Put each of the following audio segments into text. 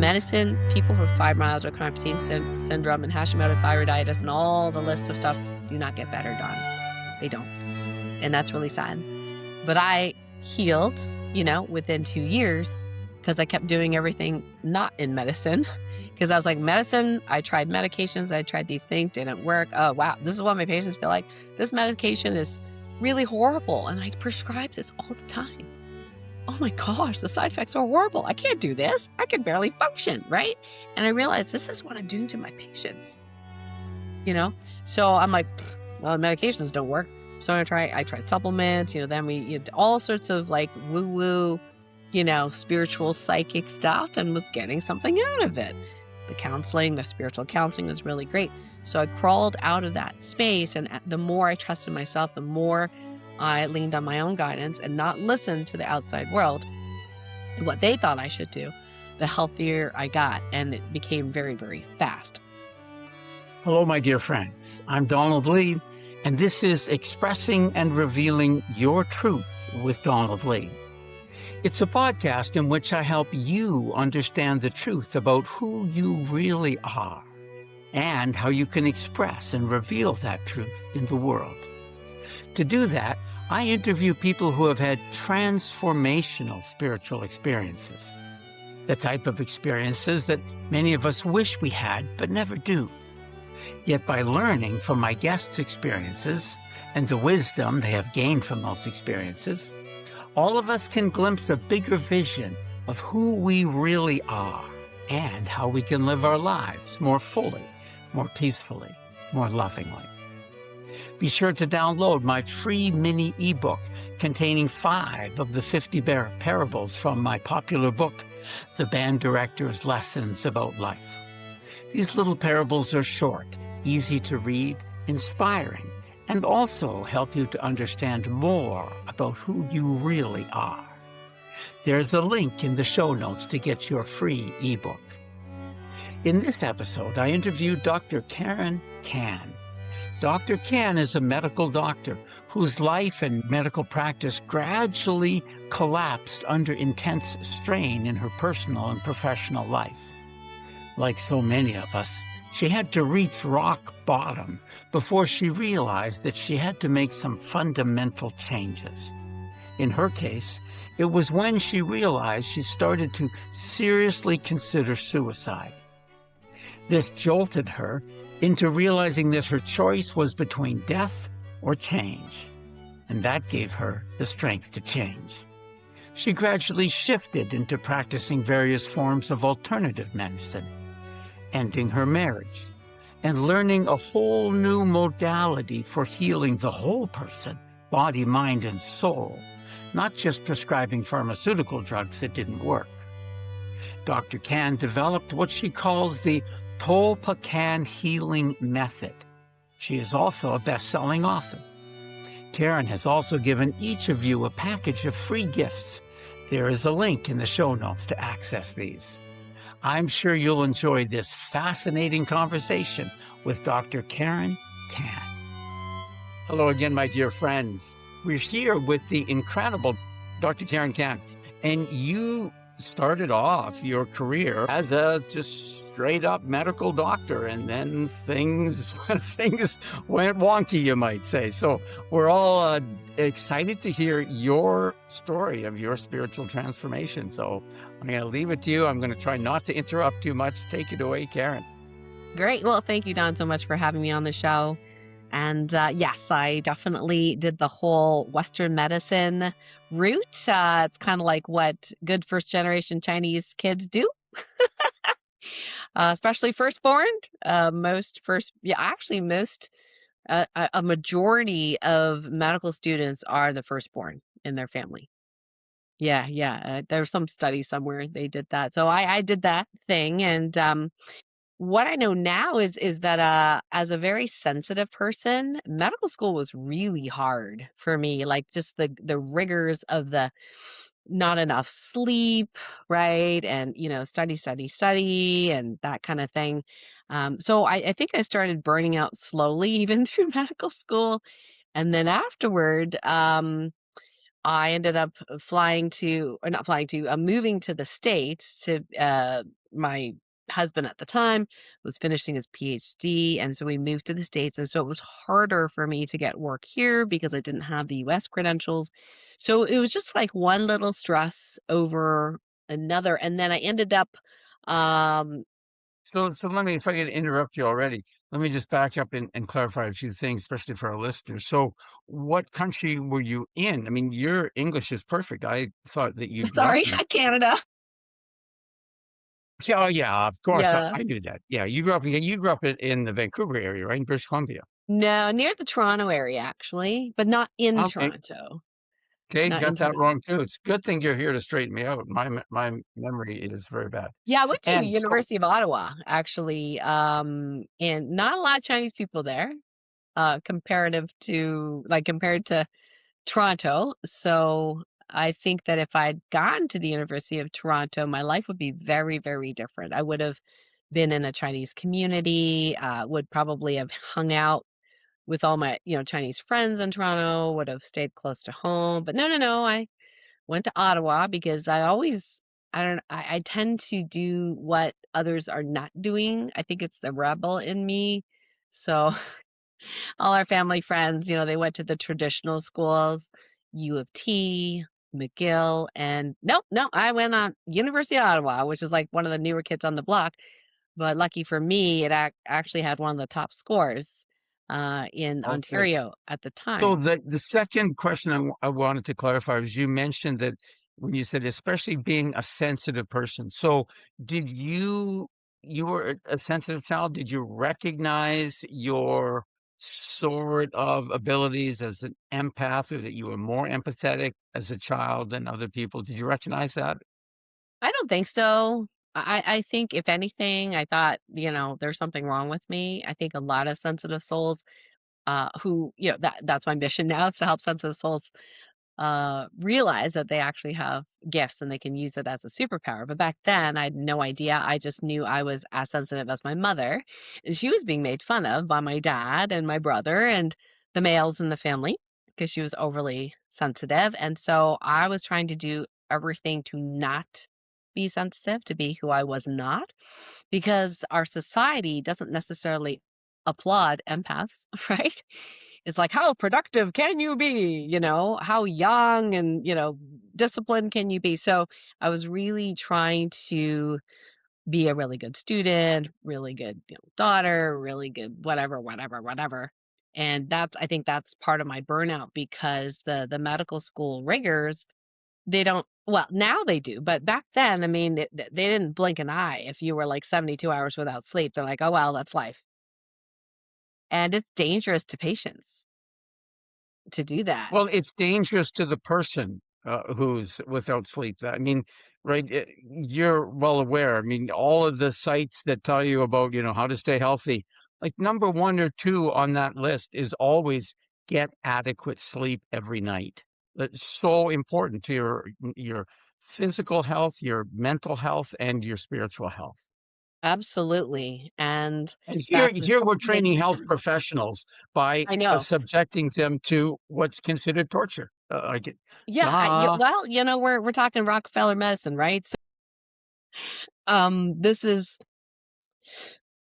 medicine, people with fibromyalgia, chronic fatigue syndrome, and Hashimoto thyroiditis, and all the list of stuff do not get better, Dawn. They don't. And that's really sad. But I healed, within 2 years because I kept doing everything not in medicine. Because I was like, medicine, I tried medications, I tried these things, didn't work. Oh, wow. This is what my patients feel like. This medication is really horrible. And I prescribe this all the time. Oh my gosh, the side effects are horrible. I can't do this. I can barely function, right? And I realized this is what I'm doing to my patients. So I'm like, well, medications don't work. So I tried supplements, then we all sorts of like woo-woo, spiritual psychic stuff, and was getting something out of it. The spiritual counseling was really great. So I crawled out of that space, and the more I trusted myself, the more I leaned on my own guidance and not listened to the outside world, what they thought I should do, the healthier I got, and it became very, very fast. Hello, my dear friends. I'm Donald Lee, and this is Expressing and Revealing Your Truth with Donald Lee. It's a podcast in which I help you understand the truth about who you really are and how you can express and reveal that truth in the world. To do that, I interview people who have had transformational spiritual experiences, the type of experiences that many of us wish we had but never do. Yet by learning from my guests' experiences and the wisdom they have gained from those experiences, all of us can glimpse a bigger vision of who we really are and how we can live our lives more fully, more peacefully, more lovingly. Be sure to download my free mini ebook containing 5 of the 50 parables from my popular book, The Band Director's Lessons About Life. These little parables are short, easy to read, inspiring, and also help you to understand more about who you really are. There's a link in the show notes to get your free ebook. In this episode, I interviewed Dr. Karen Kan. Dr. Kan is a medical doctor whose life and medical practice gradually collapsed under intense strain in her personal and professional life. Like so many of us, she had to reach rock bottom before she realized that she had to make some fundamental changes. In her case, it was when she realized she started to seriously consider suicide. This jolted her into realizing that her choice was between death or change, and that gave her the strength to change. She gradually shifted into practicing various forms of alternative medicine, ending her marriage, and learning a whole new modality for healing the whole person, body, mind, and soul, not just prescribing pharmaceutical drugs that didn't work. Dr. Kan developed what she calls the Tolpakan healing method. She is also a best-selling author. Karen has also given each of you a package of free gifts. There is a link in the show notes to access these. I'm sure you'll enjoy this fascinating conversation with Dr. Karen Kan. Hello again, my dear friends. We're here with the incredible Dr. Karen Kan, and you started off your career as a just straight up medical doctor, and then things went wonky, you might say. So we're all excited to hear your story of your spiritual transformation. So I'm going to leave it to you. I'm going to try not to interrupt too much. Take it away, Karen. Great. Well, thank you, Don, so much for having me on the show. And yes, I definitely did the whole Western medicine route. It's kind of like what good first-generation Chinese kids do, especially firstborn. A majority of medical students are the firstborn in their family. Yeah. There's some study somewhere they did that. So I did that thing, and what I know now is that as a very sensitive person, medical school was really hard for me. Like just the rigors of the not enough sleep, right? And study, and that kind of thing. So I think I started burning out slowly, even through medical school, and then afterward, I ended up moving to the States to my husband at the time was finishing his PhD, and so we moved to the States, and so it was harder for me to get work here because I didn't have the US credentials. So it was just like one little stress over another, and then I ended up um So let me, if I can interrupt you already, let me just back up and clarify a few things, especially for our listeners. So, what country were you in? I mean, your English is perfect. I thought that you grew up sorry, in. Canada. Yeah, oh, yeah, of course, Yeah. I knew that. Yeah, you grew up in the Vancouver area, right, in British Columbia. No, near the Toronto area actually, but not in Okay, Toronto. okay, Not in got that Toronto. wrong too. It's a good thing you're here to straighten me out. My memory is very bad. Yeah, I went to And so, University of Ottawa actually, and not a lot of Chinese people there, compared to Toronto. So I think that if I'd gone to the University of Toronto, my life would be very, very different. I would have been in a Chinese community, would probably have hung out with all my, Chinese friends in Toronto, would have stayed close to home. But no, no, no, I went to Ottawa because I don't, I tend to do what others are not doing. I think it's the rebel in me. So all our family friends, they went to the traditional schools, U of T, McGill, and nope, no, I went on University of Ottawa, which is like one of the newer kids on the block. But lucky for me, it actually had one of the top scores in okay. Ontario at the So time. the second question I wanted to clarify was you mentioned that when you said especially being a sensitive person. So did you were a sensitive child? Did you recognize your sort of abilities as an empath, or that you were more empathetic as a child than other people? Did you recognize that? I don't think so. I think if anything, I thought, there's something wrong with me. I think a lot of sensitive souls who, that's my mission now is to help sensitive souls realize that they actually have gifts and they can use it as a superpower. But back then, I had no idea. I just knew I was as sensitive as my mother. And she was being made fun of by my dad and my brother and the males in the family because she was overly sensitive. And so I was trying to do everything to not be sensitive, to be who I was not, because our society doesn't necessarily applaud empaths, right? It's like, how productive can you be? How young and, disciplined can you be? So I was really trying to be a really good student, really good, daughter, really good, whatever, whatever, whatever. And I think that's part of my burnout because the medical school rigors, they don't, well, now they do, but back then, I mean, they didn't blink an eye if you were like 72 hours without sleep. They're like, oh, well, that's life. And it's dangerous to patients to do that. Well, it's dangerous to the person who's without sleep. I mean, right? You're well aware. I mean, all of the sites that tell you about, how to stay healthy, like number one or two on that list is always get adequate sleep every night. That's so important to your physical health, your mental health, and your spiritual health. Absolutely. And And here, that's the here we're thing. training health professionals by I know. subjecting them to what's considered torture. Yeah, Duh. well, we're talking Rockefeller medicine, right? So, this is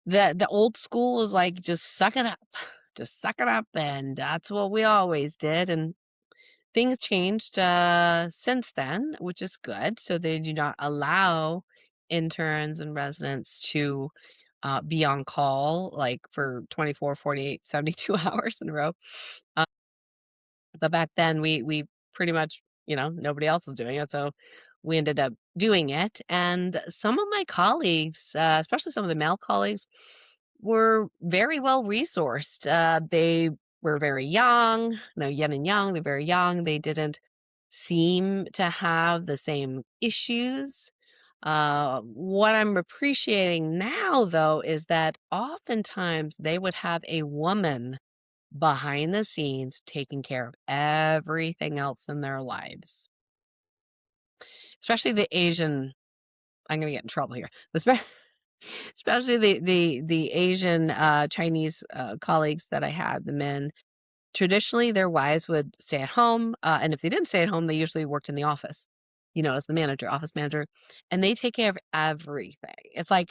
the old school is like just suck it up. Just suck it up, and that's what we always did. And things changed since then, which is good. So they do not allow interns and residents to be on call like for 24, 48, 72 hours in a row. Uh, but back then we pretty much, nobody else was doing it. So we ended up doing it. And some of my colleagues, especially some of the male colleagues, were very well resourced. They were very young, no, yin and yang, they're very young. They didn't seem to have the same issues. What I'm appreciating now, though, is that oftentimes they would have a woman behind the scenes taking care of everything else in their lives, especially the Asian. I'm going to get in trouble here, but especially the Asian Chinese colleagues that I had, the men. Traditionally, their wives would stay at home, and if they didn't stay at home, they usually worked in the office. as the manager, office manager, and they take care of everything. It's like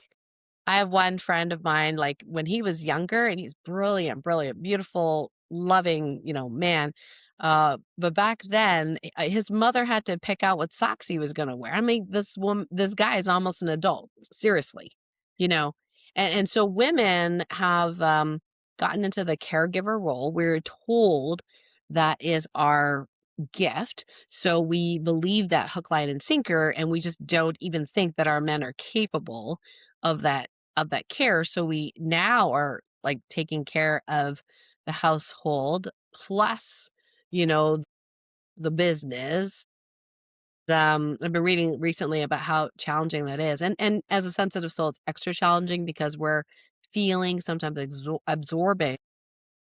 I have one friend of mine, like when he was younger, and he's brilliant, brilliant, beautiful, loving, man. But back then, his mother had to pick out what socks he was going to wear. I mean, this guy is almost an adult, seriously, you know. And so women have gotten into the caregiver role. We're told that is our gift. So we believe that hook, line, and sinker, and we just don't even think that our men are capable of that care. So we now are like taking care of the household plus, you know, the business. I've been reading recently about how challenging that is. And as a sensitive soul, it's extra challenging because we're feeling sometimes absorbing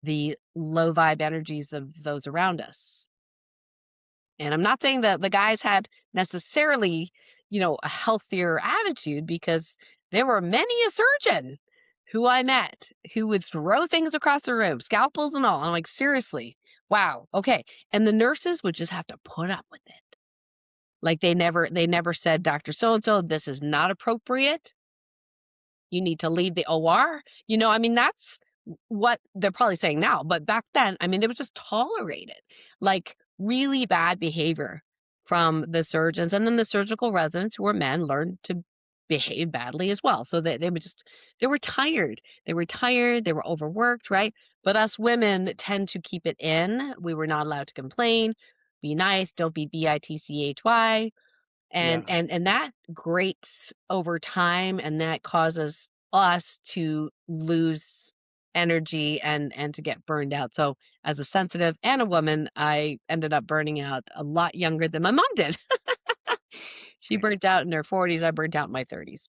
the low vibe energies of those around us. And I'm not saying that the guys had necessarily, a healthier attitude because there were many a surgeon who I met who would throw things across the room, scalpels and all. I'm like, seriously, wow, okay. And the nurses would just have to put up with it. Like they never said, Dr. So and so, this is not appropriate. You need to leave the OR. I mean, that's what they're probably saying now. But back then, I mean, they would just tolerate it, like really bad behavior from the surgeons. And then the surgical residents who were men learned to behave badly as well. So they were tired. They were tired. They were overworked, right? But us women tend to keep it in. We were not allowed to complain. Be nice. Don't be bitchy, and Yeah. and that grates over time, and that causes us to lose energy and to get burned out. So as a sensitive and a woman, I ended up burning out a lot younger than my mom did. She burnt out in her 40s. I burnt out in my 30s.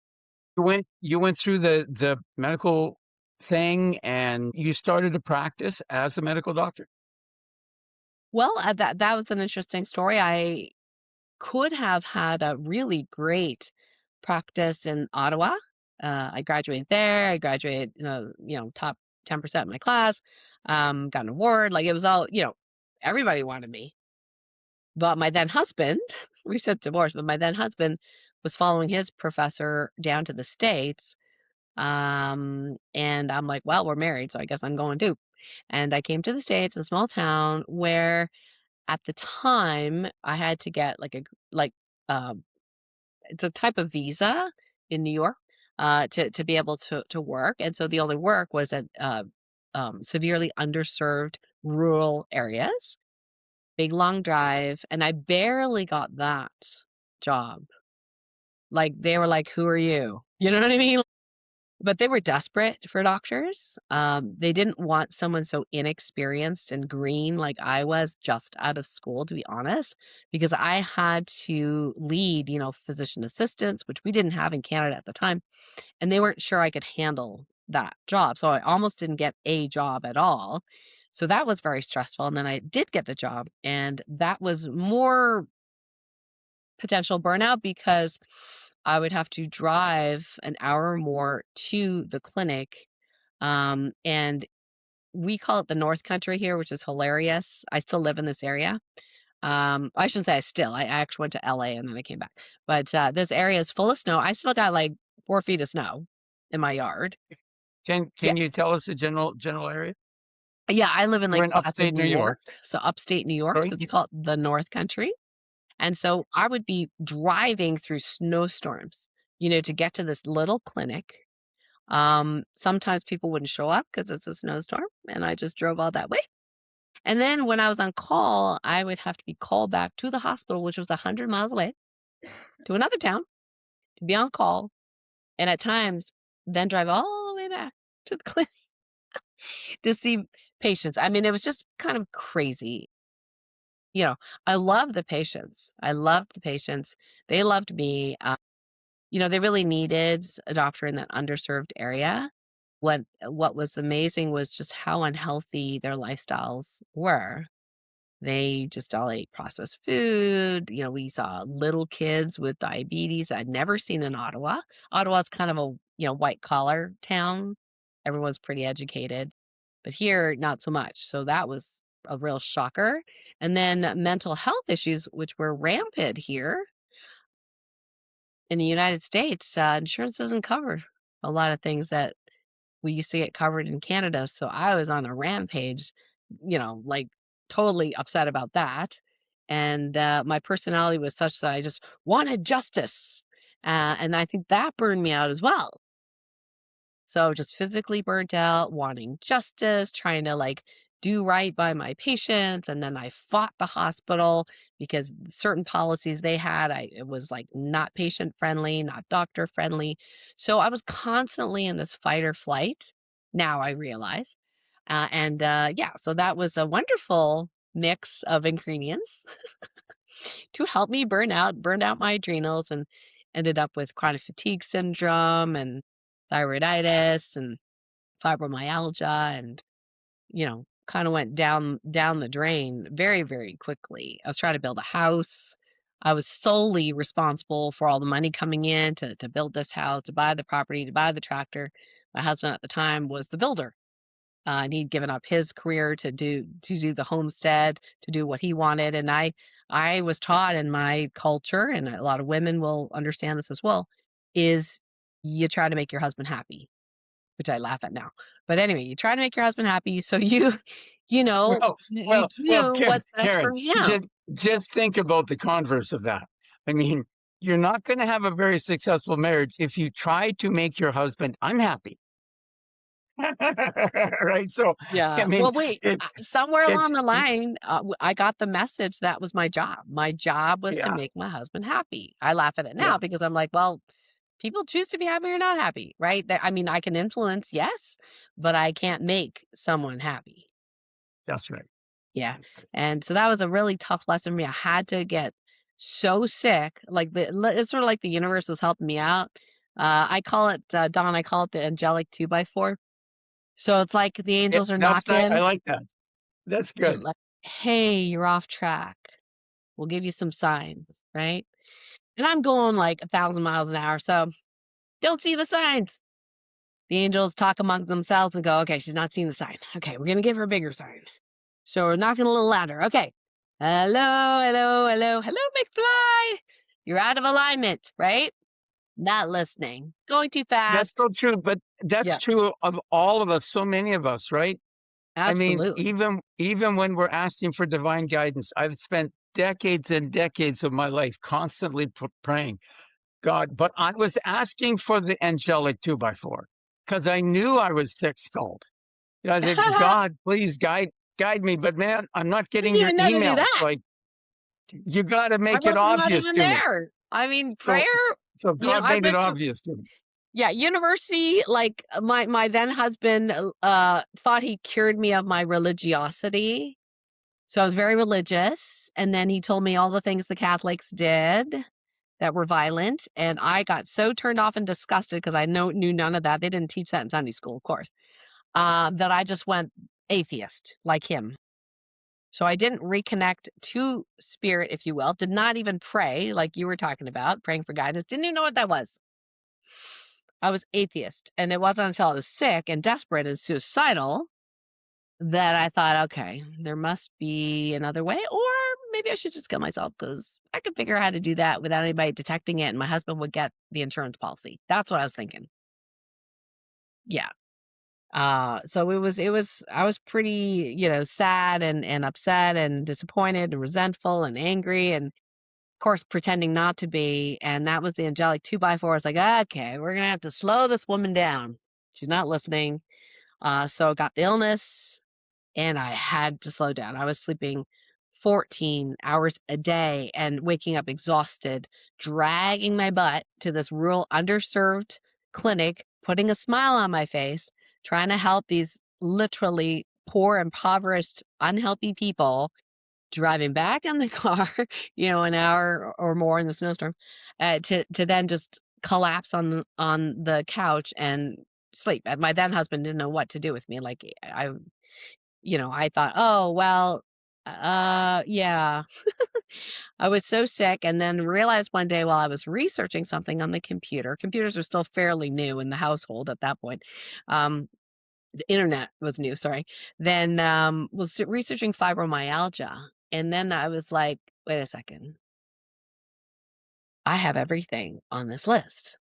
You went through the medical thing and you started to practice as a medical doctor? Well, that was an interesting story. I could have had a really great practice in Ottawa. I graduated there. I graduated, top 10% in my class. Got an award. Like it was all, everybody wanted me. But my then husband, we said divorce, but my then husband was following his professor down to the States. And I'm like, well, we're married, so I guess I'm going too. And I came to the States, a small town where at the time I had to get like um it's a type of visa in New York to be able to work, and so the only work was at severely underserved rural areas, big long drive, and I barely got that job. Like they were like, "Who are you?" You know what I mean? But they were desperate for doctors. They didn't want someone so inexperienced and green like I was just out of school, to be honest, because I had to lead, physician assistants, which we didn't have in Canada at the time, and they weren't sure I could handle that job. So I almost didn't get a job at all. So that was very stressful. And then I did get the job, and that was more potential burnout because I would have to drive an hour or more to the clinic. And we call it the North Country here, which is hilarious. I still live in this area. I shouldn't say I actually went to LA and then I came back. But this area is full of snow. I still got like 4 feet of snow in my yard. Can Yeah. can you tell us the general area? Yeah, I live in We're like in classic upstate New New York. York. So upstate New York. Sorry? So they call it the North Country. And so I would be driving through snowstorms, to get to this little clinic. Sometimes people wouldn't show up because it's a snowstorm, and I just drove all that way. And then when I was on call, I would have to be called back to the hospital, which was 100 miles away, to another town to be on call. And at times, then drive all the way back to the clinic to see patients. I mean, it was just kind of crazy. You know, I love the patients. I loved the patients. They loved me. They really needed a doctor in that underserved area. What was amazing was just how unhealthy their lifestyles were. They just all ate processed food. We saw little kids with diabetes I'd never seen in Ottawa. Ottawa's kind of a, white collar town. Everyone's pretty educated, but here not so much. So that was a real shocker. And then mental health issues, which were rampant here. in the United States, insurance doesn't cover a lot of things that we used to get covered in Canada. So I was on a rampage, like totally upset about that. And my personality was such that I just wanted justice. And I think that burned me out as well. So just physically burnt out, wanting justice, trying to like do right by my patients. And then I fought the hospital because certain policies they had, it was like not patient friendly, not doctor friendly. So I was constantly in this fight or flight. Now I realize. Yeah, so that was a wonderful mix of ingredients to help me burn out my adrenals, and ended up with chronic fatigue syndrome and thyroiditis and fibromyalgia, and kind of went down the drain very, very quickly. I was trying to build a house. I was solely responsible for all the money coming in to build this house, to buy the property, to buy the tractor. My husband at the time was the builder. And he'd given up his career to do the homestead, to do what he wanted. And I was taught in my culture, and a lot of women will understand this as well, is you try to make your husband happy, which I laugh at now. But anyway, you try to make your husband happy, so Well, you well, do what's best for Karen, just him. just think about the converse of that. I mean, you're not going to have a very successful marriage if you try to make your husband unhappy. Right? So, I Yeah. mean, Well, wait, it somewhere along it's the line, I got the message that was my job. My job was to yeah, make my husband happy. I laugh at it now yeah, because I'm like, well, people choose to be happy or not happy, right? I mean, I can influence, yes, but I can't make someone happy. that's right. Yeah. That's right. And so that was a really tough lesson for me. I had to get so sick, like it's sort of like the universe was helping me out. I call it, Don, I call it the angelic 2x4. So it's like the Yeah, angels are that's nice. I knocking. like that. That's They're good. like, hey, you're off track. We'll give you some signs, right? And I'm going like 1,000 miles an hour. So don't see the signs. The angels talk among themselves and go, okay, she's not seeing the sign. Okay, we're going to give her a bigger sign. So we're knocking a little louder. Okay. Hello, hello, hello, hello, McFly. You're out of alignment, right? Not listening. Going too That's fast. so true, but that's Yeah, true of all of us, so many of us, right? I mean, absolutely. even when we're asking for divine guidance, I've spent decades and decades of my life constantly praying, God, but I was asking for the angelic 2x4 because I knew I was thick-skulled. You know, I said, I God, please guide me. But man, I'm not didn't getting your even know to do emails. that. Like, you got to I make it wasn't not obvious even to me. there. I mean, prayer, So, so God I made it went to, obvious to me. yeah, university, like my then husband thought he cured me of my religiosity. So I was very religious, and then he told me all the things the Catholics did that were violent, and I got so turned off and disgusted because I knew none of that. They didn't teach that in Sunday school, of course. That I just went atheist like him. So I didn't reconnect to spirit, if you will. Did not even pray like you were talking about, praying for guidance. Didn't even know what that was. I was atheist, and it wasn't until I was sick and desperate and suicidal that I thought, okay, there must be another way, or maybe I should just kill myself because I could figure out how to do that without anybody detecting it, and my husband would get the insurance policy. That's what I was thinking. Yeah. So I was pretty, sad and upset and disappointed and resentful and angry, and of course pretending not to be. And that was the angelic 2x4. I was like, okay, we're gonna have to slow this woman down. She's not listening. So I got the illness, and I had to slow down. I was sleeping 14 hours a day and waking up exhausted, dragging my butt to this rural underserved clinic, putting a smile on my face, trying to help these literally poor, impoverished, unhealthy people, driving back in the car, an hour or more in the snowstorm, to then just collapse on the couch and sleep. And my then husband didn't know what to do with me. Like I thought, oh, well, yeah. I was so sick, and then realized one day while I was researching something on the computer, computers were still fairly new in the household at that point. Um, the internet was new, sorry. Then was researching fibromyalgia. And then I was like, wait a second. I have everything on this list.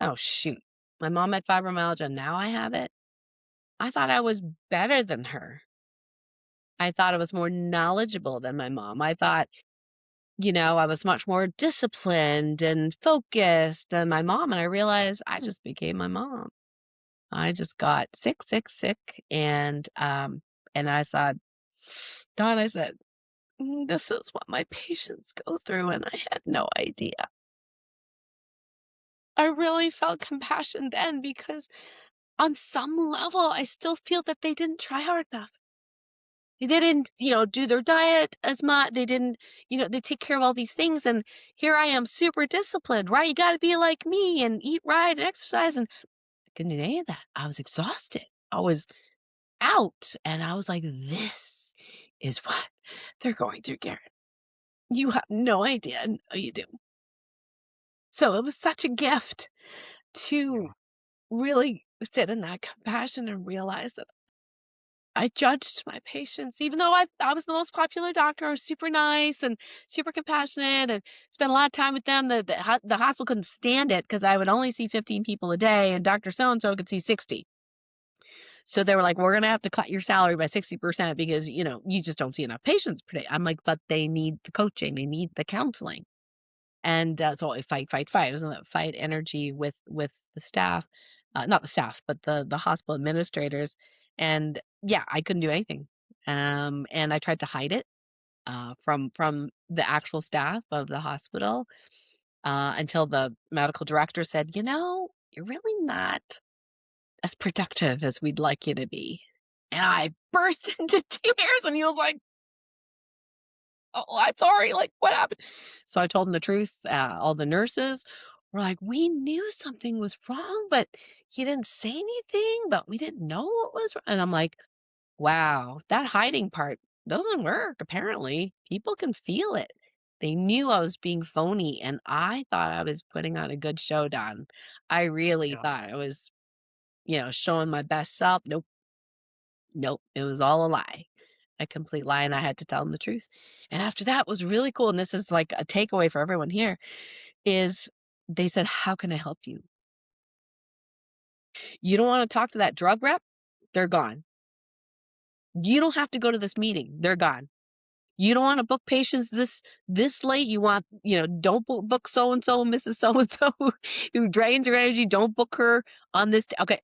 Oh, shoot. My mom had fibromyalgia, now I have it. I thought I was better than her. I thought I was more knowledgeable than my mom. I thought, I was much more disciplined and focused than my mom, and I realized I just became my mom. I just got sick, sick, sick, and I said, Dawn, I said, this is what my patients go through, and I had no idea. I really felt compassion then because on some level, I still feel that they didn't try hard enough. They didn't, do their diet as much. They didn't, they take care of all these things. And here I am, super disciplined, right? You got to be like me and eat right and exercise. And I couldn't do any of that. I was exhausted. I was out. And I was like, this is what they're going through, Garrett. You have no idea. No, you do. So it was such a gift to Yeah. really sit in that compassion and realize that I judged my patients, even though I was the most popular doctor. I was super nice and super compassionate and spent a lot of time with them. The hospital couldn't stand it because I would only see 15 people a day, and Doctor So and So could see 60. So they were like, "We're gonna have to cut your salary by 60% because you just don't see enough patients per day." I'm like, "But they need the coaching, they need the counseling." And so I fight, fight, fight. It was that fight energy with the staff, not the staff, but the hospital administrators. And yeah, I couldn't do anything. And I tried to hide it from the actual staff of the hospital until the medical director said, you're really not as productive as we'd like you to be. And I burst into tears, and he was like, "Oh, I'm sorry, like, what happened?" So I told him the truth. All the nurses were like, "We knew something was wrong, but he didn't say anything, but we didn't know what was wrong." And I'm like, "Wow, that hiding part doesn't work, apparently. People can feel it." They knew I was being phony, and I thought I was putting on a good show, Don. I really Yeah. thought I was, showing my best self. Nope, nope, it was all a lie. A complete lie, and I had to tell them the truth. And after that was really cool, and this is like a takeaway for everyone here, is they said, "How can I help you? You don't wanna talk to that drug rep? They're gone. You don't have to go to this meeting. They're gone. You don't wanna book patients this late, you want don't book so and so, Mrs. So and so who drains your energy, don't book her on this okay,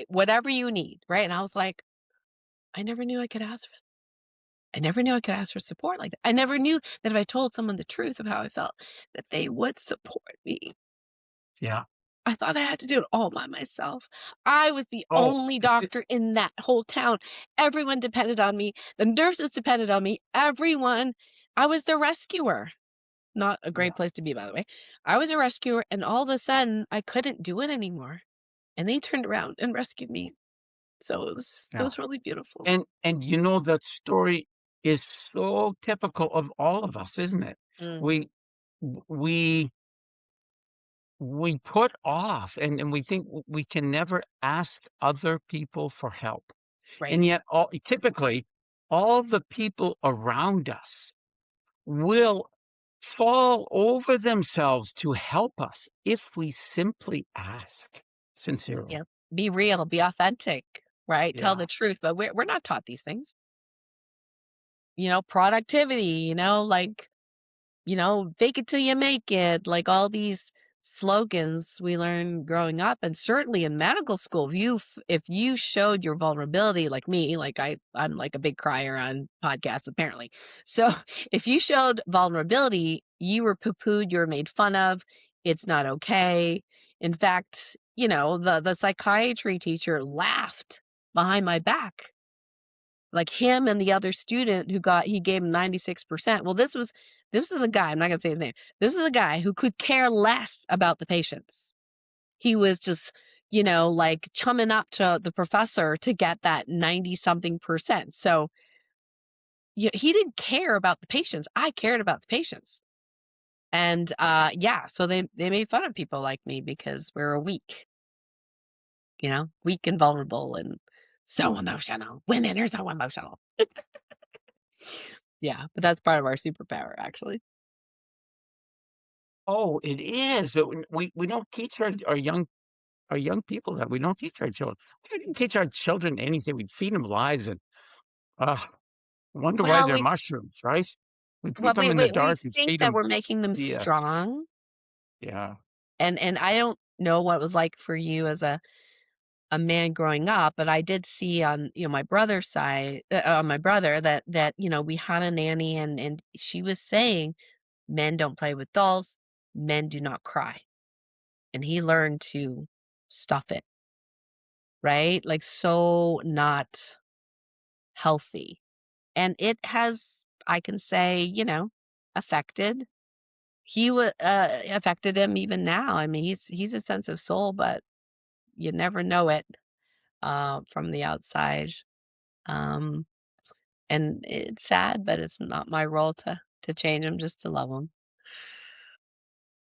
whatever you need," right? And I was like, I never knew I could ask for I never knew I could ask for support like that. I never knew that if I told someone the truth of how I felt, that they would support me. Yeah. I thought I had to do it all by myself. I was the Oh, only doctor in that whole town. Everyone depended on me. The nurses depended on me. Everyone. I was the rescuer. Not a great yeah. place to be, by the way. I was a rescuer, and all of a sudden, I couldn't do it anymore. And they turned around and rescued me. So it Yeah. was really beautiful. And that story is so typical of all of us, isn't it? Mm, We we we put off and we think we can never ask other people for help. right. And yet typically all the people around us will fall over themselves to help us if we simply ask sincerely. Yeah. Be real, be authentic, right? Tell Yeah. the truth. But we're not taught these things. Productivity, like fake it till you make it, like all these slogans we learned growing up, and certainly in medical school, if you showed your vulnerability, like me, like I'm like a big crier on podcasts apparently. So if you showed vulnerability, you were poo-pooed, you were made fun of. It's not okay. In fact, the psychiatry teacher laughed behind my back, like him and the other student he gave him 96%. Well, this was a guy, I'm not gonna say his name. This is a guy who could care less about the patients. He was just, like chumming up to the professor to get that 90 something percent. So, he didn't care about the patients. I cared about the patients. And yeah, so they made fun of people like me because we're weak, weak and vulnerable and so emotional. Women are so emotional. Yeah, but that's part of our superpower, actually. Oh, it is. We don't teach our young people that. We don't teach our children. We didn't teach our children anything. We feed them lies and, uh, wonder why Well, they're we mushrooms, right? We well, put them in the we dark and think feed that them we're making them BS. strong, Yeah. and I don't know what it was like for you as a man growing up, but I did see on, my brother's side, on my brother that, we had a nanny and she was saying, "Men don't play with dolls, men do not cry." And he learned to stuff it, right? Like, so not healthy. And it has, I can say, affected. Affected him even now. I mean, he's a sensitive soul, but you never know it from the outside. Um, and it's sad, but it's not my role to change him, just to love him.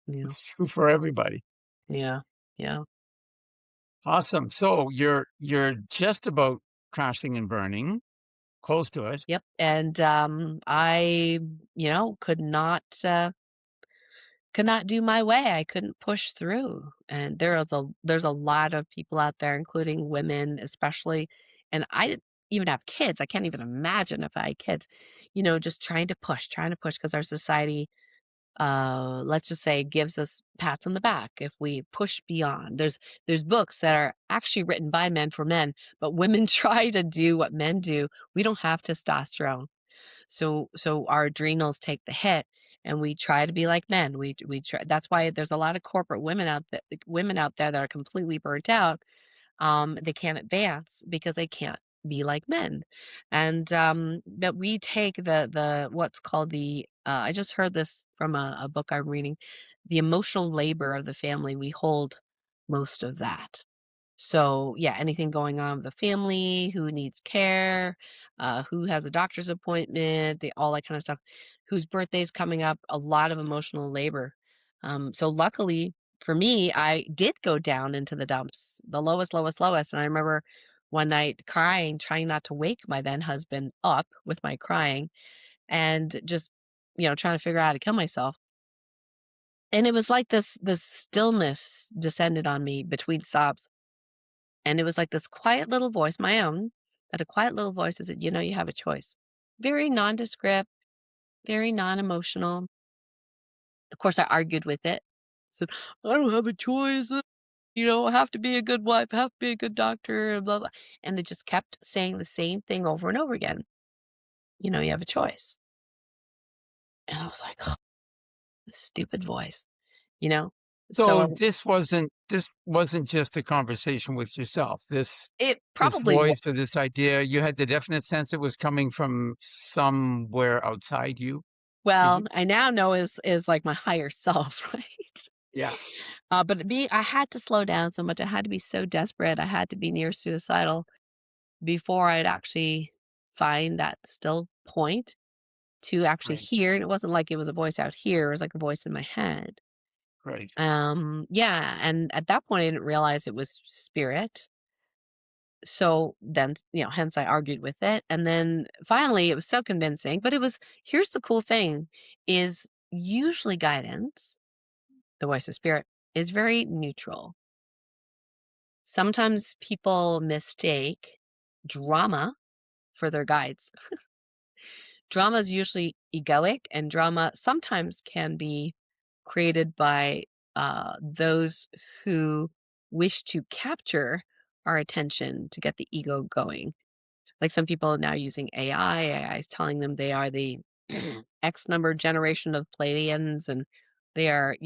Yeah, It's true for everybody. yeah, yeah. Awesome. So you're just about crashing and burning, close to it. Yep. And I, could not do my way. I couldn't push through. And there's a lot of people out there, including women, especially. And I didn't even have kids. I can't even imagine if I had kids, just trying to push because our society, let's just say, gives us pats on the back if we push beyond. There's books that are actually written by men for men, but women try to do what men do. We don't have testosterone. So our adrenals take the hit and we try to be like men. We try, that's why there's a lot of corporate women out there that are completely burnt out. They can't advance because they can't be like men. And but we take the what's called the I just heard this from a book I'm reading, the emotional labor of the family. We hold most of that. So, yeah, anything going on with the family, who needs care, who has a doctor's appointment, all that kind of stuff, whose birthday's coming up, a lot of emotional labor. So luckily for me, I did go down into the dumps, the lowest, lowest, lowest. And I remember one night crying, trying not to wake my then husband up with my crying and just, trying to figure out how to kill myself. And it was like this stillness descended on me between sobs. And it was like this quiet little voice, my own, but a quiet little voice that said, you have a choice. Very nondescript, very non-emotional. Of course, I argued with it. Said, I don't have a choice. I have to be a good wife, I have to be a good doctor, and blah, blah. And it just kept saying the same thing over and over again. You have a choice. And I was like, oh, this stupid voice, you know? So So this wasn't just a conversation with yourself. it This probably was. voice or this idea, you had the definite sense it was coming from somewhere outside you. Did Well, you? I now know is like my higher self, right? Yeah, But I had to slow down so much. I had to be so desperate. I had to be near suicidal before I'd actually find that still point to actually right, hear. And it wasn't like it was a voice out here. It was like a voice in my head. right. Yeah. And at that point, I didn't realize it was spirit. So then, hence I argued with it. And then finally, it was so convincing. But here's the cool thing is usually guidance, the voice of spirit, is very neutral. Sometimes people mistake drama for their guides. Drama is usually egoic, and drama sometimes can be created by those who wish to capture our attention to get the ego going. Like some people are now using AI. AI is telling them they are the X number generation of Pleiadians and they are,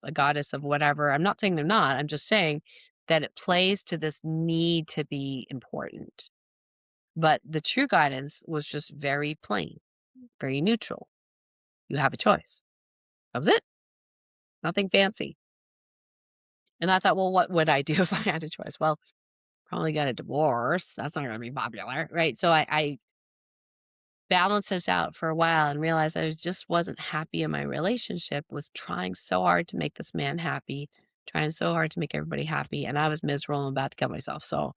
a goddess of whatever. I'm not saying they're not. I'm just saying that it plays to this need to be important. But the true guidance was just very plain, very neutral. You have a choice. That was it. Nothing fancy. And I thought, well, what would I do if I had a choice? Well, probably get a divorce. That's not going to be popular, right? So I balanced this out for a while and realized just wasn't happy in my relationship, was trying so hard to make this man happy, trying so hard to make everybody happy, and I was miserable and about to kill myself. So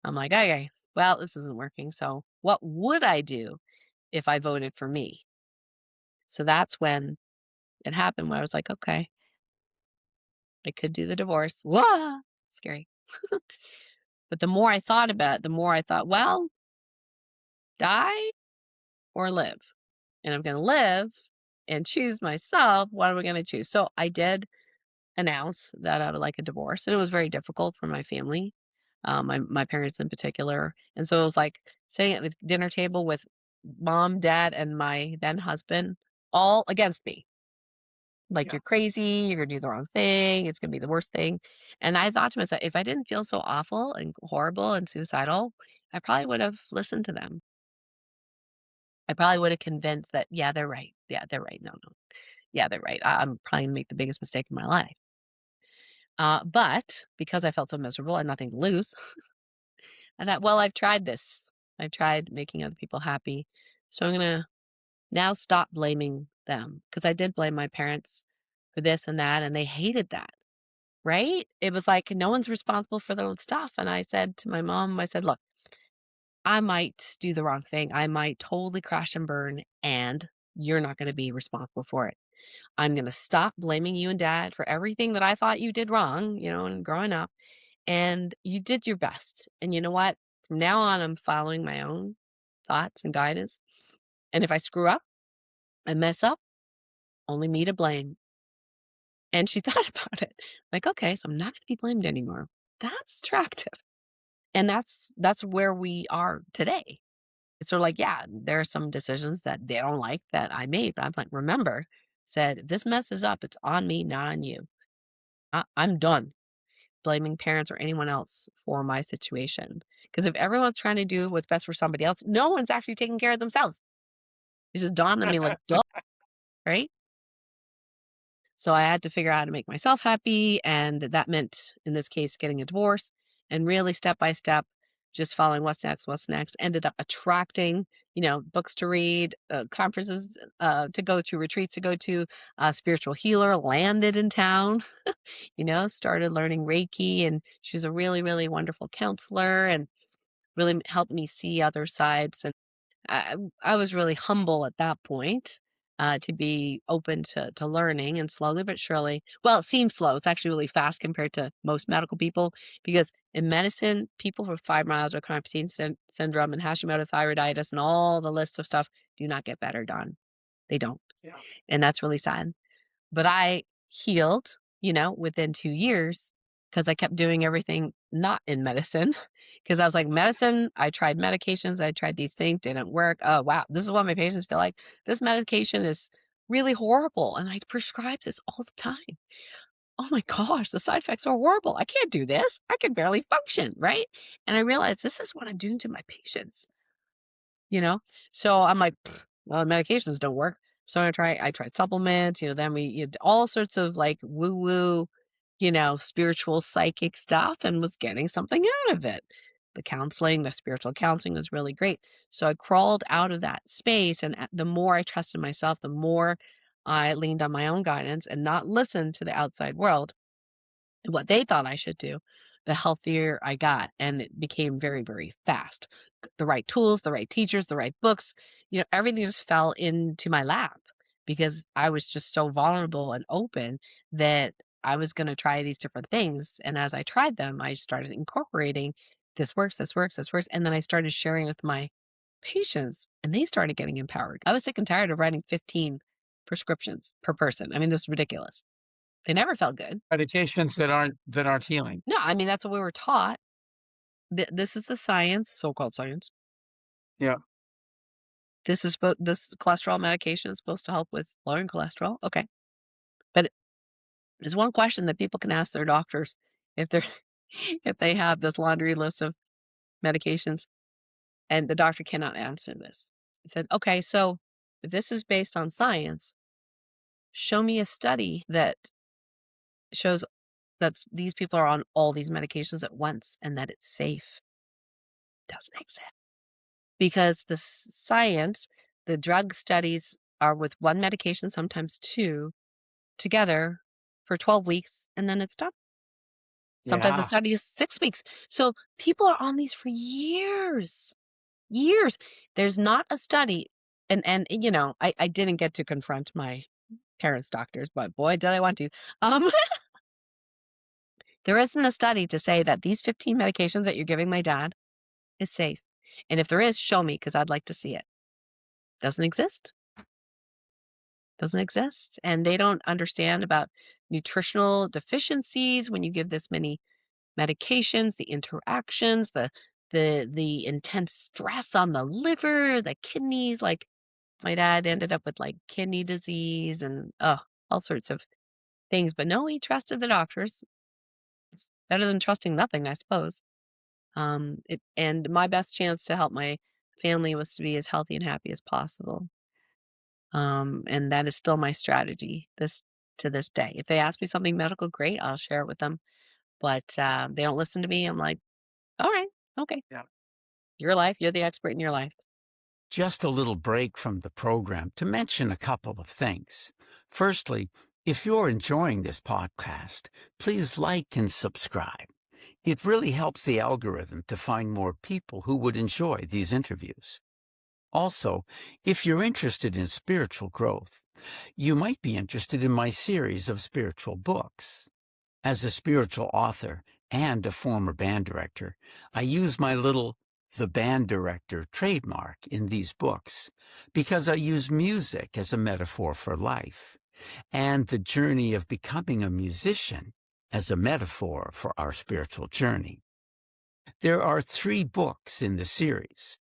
I'm like, okay, well, this isn't working. So what would I do if I voted for me? So that's when it happened where I was like, okay. I could do the divorce. Wah! Scary. But the more I thought about it, the more I thought, well, die or live. And I'm going to live and choose myself. What am I going to choose? So I did announce that I would like a divorce, and it was very difficult for my family, my parents in particular. And so it was like sitting at the dinner table with mom, dad, and my then husband all against me. Like, Yeah. you're crazy, you're gonna do the wrong thing, it's gonna be the worst thing. And I thought to myself, if I didn't feel so awful and horrible and suicidal, I probably would have listened to them. I probably would have convinced that, yeah, they're right. Yeah, they're right. No, no. Yeah, they're right. I'm probably gonna make the biggest mistake of my life. But because I felt so miserable and nothing to lose, I thought, well, I've tried this. I've tried making other people happy. So I'm gonna now stop blaming them because I did blame my parents for this and that, and they hated that. Right? It was like no one's responsible for their own stuff, and I said to my mom, I said, "Look, I might do the wrong thing. I might totally crash and burn, and you're not gonna be responsible for it. I'm gonna stop blaming you and dad for everything that I thought you did wrong, and growing up, and you did your best. And you know what? From now on, I'm following my own thoughts and guidance, and if I screw up and mess up, only me to blame." And she thought about it, like, "Okay, so I'm not gonna be blamed anymore." That's attractive. And that's where we are today. It's sort of like, yeah, there are some decisions that they don't like that I made, but I'm like, remember, said, if this messes up, it's on me, not on you. I'm done blaming parents or anyone else for my situation. Because if everyone's trying to do what's best for somebody else, no one's actually taking care of themselves. It just dawned on me like, duh, right? So I had to figure out how to make myself happy, and that meant, in this case, getting a divorce and really step by step, just following what's next, ended up attracting, books to read, conferences to go to, retreats to go to, a spiritual healer landed in town, started learning Reiki, and she's a really, really wonderful counselor and really helped me see other sides. I was really humble at that point, to be open to learning, and slowly but surely, well, it seems slow. It's actually really fast compared to most medical people because in medicine, people with fibromyalgia, chronic fatigue syndrome, and Hashimoto thyroiditis, and all the list of stuff do not get better, Don. They don't, Yeah. and that's really sad. But I healed, within 2 years because I kept doing everything not in medicine. Because I was like, medicine, I tried medications, I tried these things, didn't work. Oh, wow, this is what my patients feel like. This medication is really horrible, and I prescribe this all the time. Oh my gosh, the side effects are horrible. I can't do this. I can barely function, right? And I realized this is what I'm doing to my patients. You know? So I'm like, well, medications don't work. So I tried supplements, then all sorts of like woo woo, spiritual psychic stuff and was getting something out of it. The counseling, the spiritual counseling was really great. So I crawled out of that space, and the more I trusted myself, the more I leaned on my own guidance and not listened to the outside world what they thought I should do, the healthier I got. And it became very, very fast. The right tools, the right teachers, the right books, everything just fell into my lap because I was just so vulnerable and open that I was going to try these different things. And as I tried them, I started incorporating this works, this works, this works. And then I started sharing with my patients and they started getting empowered. I was sick and tired of writing 15 prescriptions per person. I mean, this is ridiculous. They never felt good. Medications that aren't healing. No, I mean, that's what we were taught. This is the science, so-called science. Yeah. This cholesterol medication is supposed to help with lowering cholesterol. Okay. But there's one question that people can ask their doctors if they're if they have this laundry list of medications, and the doctor cannot answer this. He said, "Okay, so if this is based on science, show me a study that shows that these people are on all these medications at once and that it's safe." Doesn't exist. Because the science, the drug studies are with one medication, sometimes two, together for 12 weeks, and then it's done. Sometimes the Yeah. study is 6 weeks. So people are on these for years, years. There's not a study, and I didn't get to confront my parents' doctors, but boy, did I want to. Um, There isn't a study to say that these 15 medications that you're giving my dad is safe. And if there is, show me because I'd like to see it. Doesn't exist. Doesn't exist. And they don't understand about nutritional deficiencies when you give this many medications, the interactions, the intense stress on the liver, the kidneys. Like my dad ended up with like kidney disease and all sorts of things. But no, he trusted the doctors. It's better than trusting nothing, I suppose. And my best chance to help my family was to be as healthy and happy as possible. And that is still my strategy to this day. If they ask me something medical, great, I'll share it with them. But they don't listen to me. I'm like, all right, okay, Yeah. your life, you're the expert in your life. Just a little break from the program to mention a couple of things. Firstly, if you're enjoying this podcast, please like and subscribe. It really helps the algorithm to find more people who would enjoy these interviews. Also, if you're interested in spiritual growth, you might be interested in my series of spiritual books. As a spiritual author and a former band director, I use my little "the band director" trademark in these books because I use music as a metaphor for life and the journey of becoming a musician as a metaphor for our spiritual journey. There are 3 books in the series.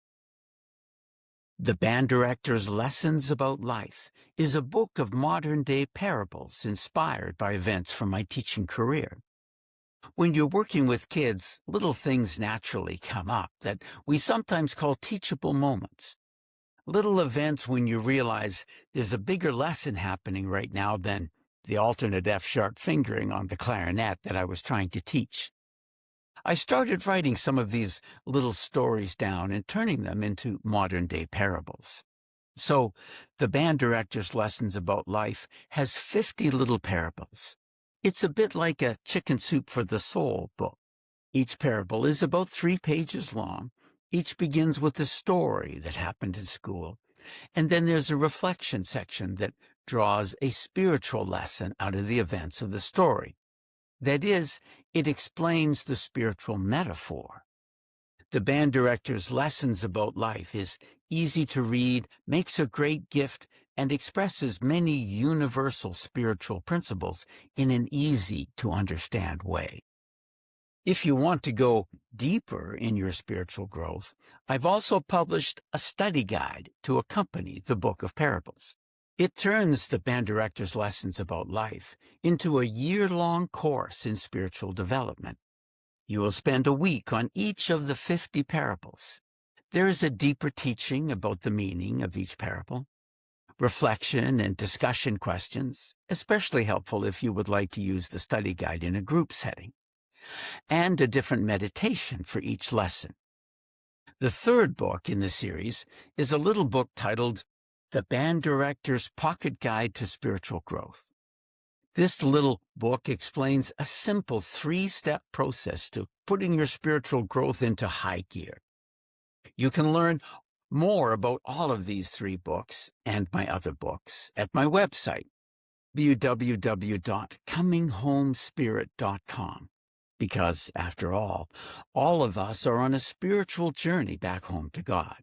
The Band Director's Lessons About Life is a book of modern-day parables inspired by events from my teaching career. When you're working with kids, little things naturally come up that we sometimes call teachable moments. Little events when you realize there's a bigger lesson happening right now than the alternate F-sharp fingering on the clarinet that I was trying to teach. I started writing some of these little stories down and turning them into modern-day parables. So, the Band Director's Lessons About Life has 50 little parables. It's a bit like a Chicken Soup for the Soul book. Each parable is about 3 pages long. Each begins with a story that happened in school, and then there's a reflection section that draws a spiritual lesson out of the events of the story. That is, it explains the spiritual metaphor. The Band Director's Lessons About Life is easy to read, makes a great gift, and expresses many universal spiritual principles in an easy-to-understand way. If you want to go deeper in your spiritual growth, I've also published a study guide to accompany the Book of Parables. It turns the Band Director's Lessons About Life into a year-long course in spiritual development. You will spend a week on each of the 50 parables. There is a deeper teaching about the meaning of each parable, reflection and discussion questions, especially helpful if you would like to use the study guide in a group setting, and a different meditation for each lesson. The 3rd book in the series is a little book titled The Band Director's Pocket Guide to Spiritual Growth. This little book explains a simple 3-step process to putting your spiritual growth into high gear. You can learn more about all of these 3 books and my other books at my website, www.cominghomespirit.com. Because, after all of us are on a spiritual journey back home to God.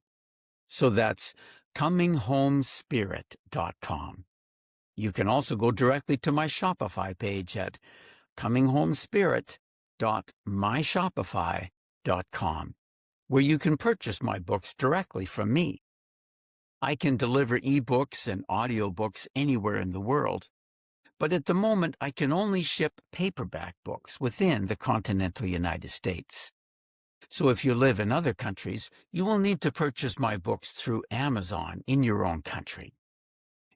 So that's cominghomespirit.com. You can also go directly to my Shopify page at cominghomespirit.myshopify.com, where you can purchase my books directly from me. I can deliver ebooks and audiobooks anywhere in the world, but at the moment I can only ship paperback books within the continental United States. So if you live in other countries, you will need to purchase my books through Amazon in your own country.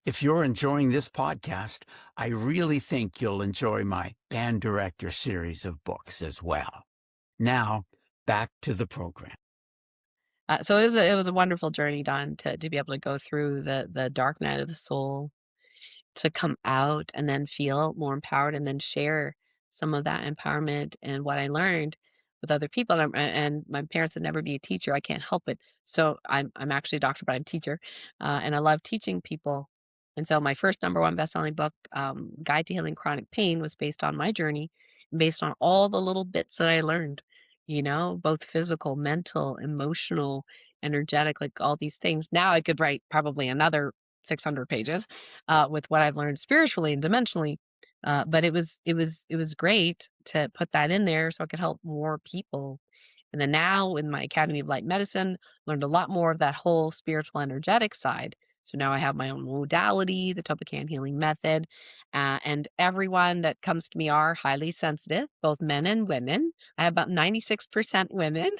If you're enjoying this podcast, I really think you'll enjoy my Band Director series of books as well. Now, back to the program. So it was a wonderful journey, Don, to be able to go through the dark night of the soul, to come out and then feel more empowered and then share some of that empowerment and what I learned with other people. And my parents would never be a teacher. I can't help it. So I'm actually a doctor, but I'm a teacher. And I love teaching people And so my first number one best-selling book, Guide to Healing Chronic Pain, was based on my journey, based on all the little bits that I learned, both physical, mental, emotional, energetic, like all these things. Now I could write probably another 600 pages with what I've learned spiritually and dimensionally. But it was great to put that in there so I could help more people. And then now in my Academy of Light Medicine, learned a lot more of that whole spiritual energetic side. So now I have my own modality, the Topican healing method, and everyone that comes to me are highly sensitive, both men and women. I have about 96% women.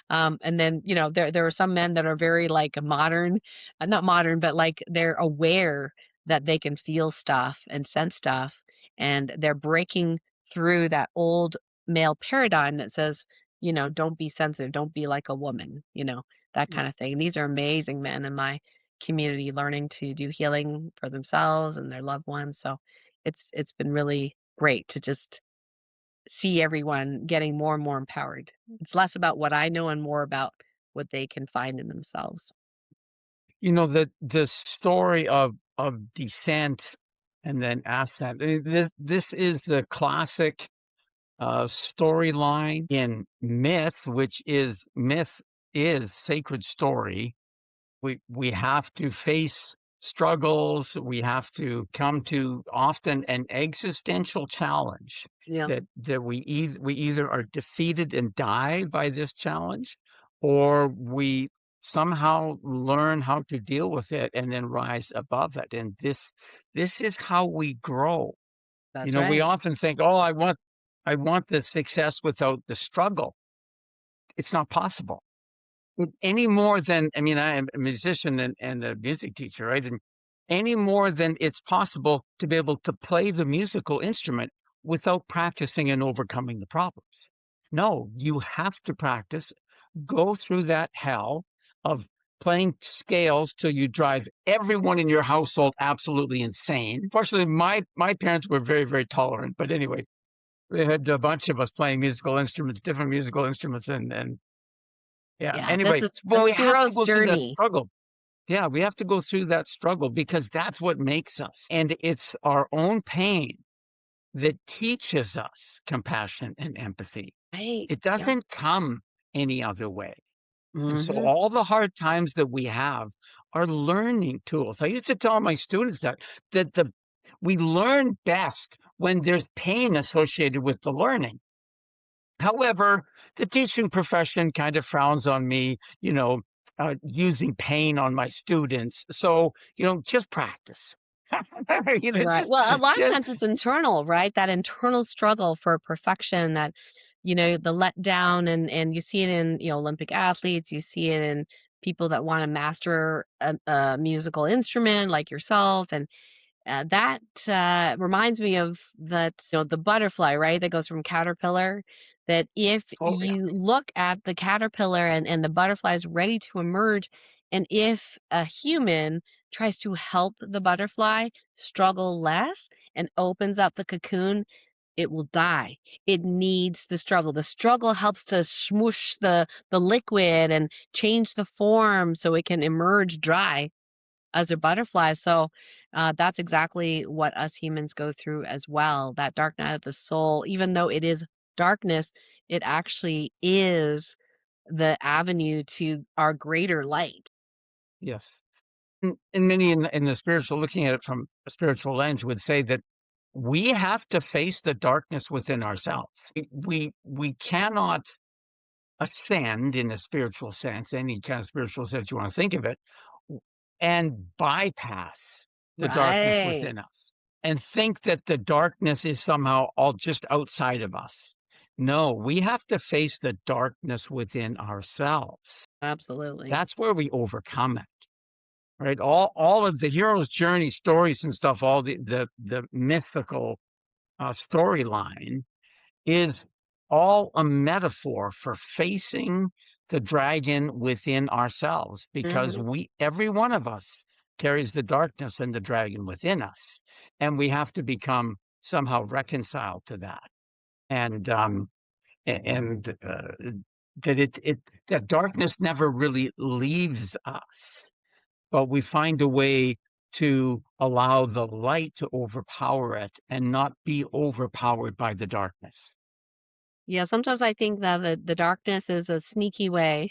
And then, there are some men that are very like modern, not modern, but like they're aware that they can feel stuff and sense stuff, and they're breaking through that old male paradigm that says, don't be sensitive, don't be like a woman, that Yeah. kind of thing. These are amazing men in my community learning to do healing for themselves and their loved ones. So it's been really great to just see everyone getting more and more empowered. It's less about what I know and more about what they can find in themselves. The story of descent and then ascent. This is the classic storyline in myth, which is myth is sacred story. We have to face struggles. We have to come to often an existential challenge Yeah, that we either are defeated and die by this challenge, or we somehow learn how to deal with it and then rise above it. And this is how we grow. that's We right. often think, oh, I want the success without the struggle. It's not possible. Any more than, I mean, I am a musician and a music teacher, right? And any more than it's possible to be able to play the musical instrument without practicing and overcoming the problems. No, you have to practice, go through that hell of playing scales till you drive everyone in your household absolutely insane. Fortunately, my parents were very, very tolerant, but anyway, we had a bunch of us playing musical instruments, different musical instruments, and yeah. Yeah, that's Anyway, a well, that's we have to hero's go through that journey. struggle. Yeah, we have to go through that struggle because that's what makes us. And it's our own pain that teaches us compassion and empathy. Right. It Yep. doesn't come any other way. And so Hmm. all the hard times that we have are learning tools. I used to tell my students that the we learn best when there's pain associated with the learning. However, the teaching profession kind of frowns on me, using pain on my students. So, just practice. you know, Right. just, Well, a lot of just, times it's internal, right? That internal struggle for perfection, that, the letdown, and you see it in, Olympic athletes, you see it in people that want to master a musical instrument like yourself. And that reminds me of that, the butterfly, right? That goes from caterpillar. That if oh, yeah, you look at the caterpillar and the butterfly is ready to emerge, and if a human tries to help the butterfly struggle less and opens up the cocoon, it will die. It needs the struggle. The struggle helps to smoosh the liquid and change the form so it can emerge dry as a butterfly. So that's exactly what us humans go through as well. That dark night of the soul, even though it is darkness, it actually is the avenue to our greater light. yes. And many in the spiritual, looking at it from a spiritual lens, would say that we have to face the darkness within ourselves. We cannot ascend in a spiritual sense, any kind of spiritual sense you want to think of it, and bypass the darkness Right. within us and think that the darkness is somehow all just outside of us. No, we have to face the darkness within ourselves. Absolutely. That's where we overcome it. Right? All of the hero's journey stories and stuff, all the mythical storyline is all a metaphor for facing the dragon within ourselves, because Hmm. every one of us carries the darkness and the dragon within us, and we have to become somehow reconciled to that. And that that darkness never really leaves us, but we find a way to allow the light to overpower it and not be overpowered by the darkness. Yeah, sometimes I think that the darkness is a sneaky way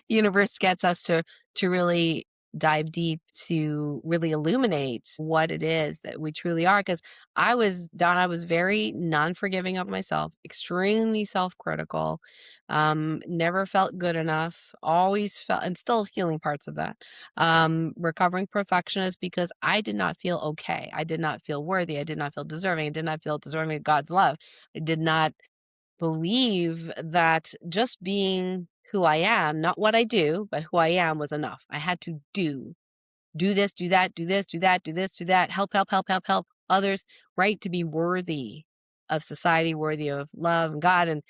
universe gets us to really dive deep, to really illuminate what it is that we truly are. Because I was very non-forgiving of myself, extremely self-critical, never felt good enough, always felt, and still healing parts of that. Recovering perfectionist because I did not feel okay. I did not feel worthy. I did not feel deserving. I did not feel deserving of God's love. I did not believe that just being who I am, not what I do, but who I am was enough. I had to do this, do that, do this, do that, do this, do that, help, help, help, help, help others, right? To be worthy of society, worthy of love and God. And,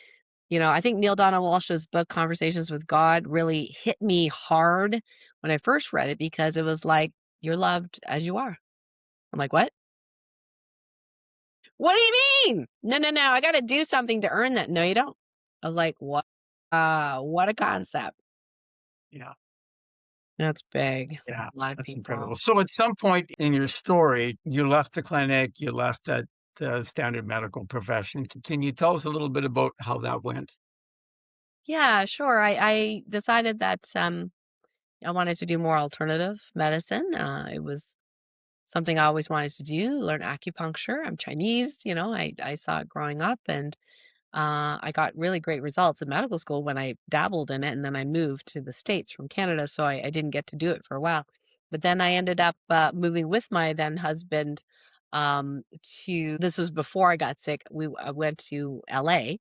I think Neil Donald Walsh's book, Conversations with God, really hit me hard when I first read it because it was like, you're loved as you are. I'm like, what? What do you mean? No, no, no. I got to do something to earn that. No, you don't. I was like, what? What a concept. Yeah, That's big. yeah, A lot of that's people. incredible. So at some point in your story, you left the clinic, you left that standard medical profession. Can you tell us a little bit about how that went? Yeah, sure. I decided that I wanted to do more alternative medicine. It was something I always wanted to do, learn acupuncture. I'm Chinese, I saw it growing up and I got really great results in medical school when I dabbled in it, and then I moved to the States from Canada, so I didn't get to do it for a while. But then I ended up moving with my then husband this was before I got sick. I went to LA,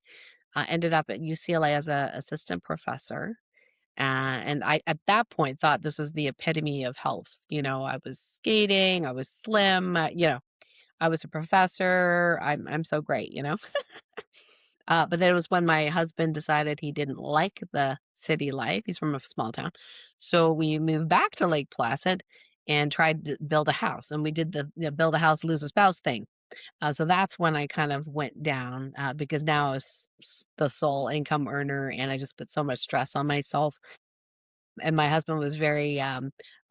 ended up at UCLA as a assistant professor. And I, at that point, thought this was the epitome of health. I was skating, I was slim, I was a professor. I'm so great. But then it was when my husband decided he didn't like the city life. He's from a small town. So we moved back to Lake Placid and tried to build a house. And we did the build a house, lose a spouse thing. So that's when I kind of went down because now I was the sole income earner and I just put so much stress on myself. And my husband was very,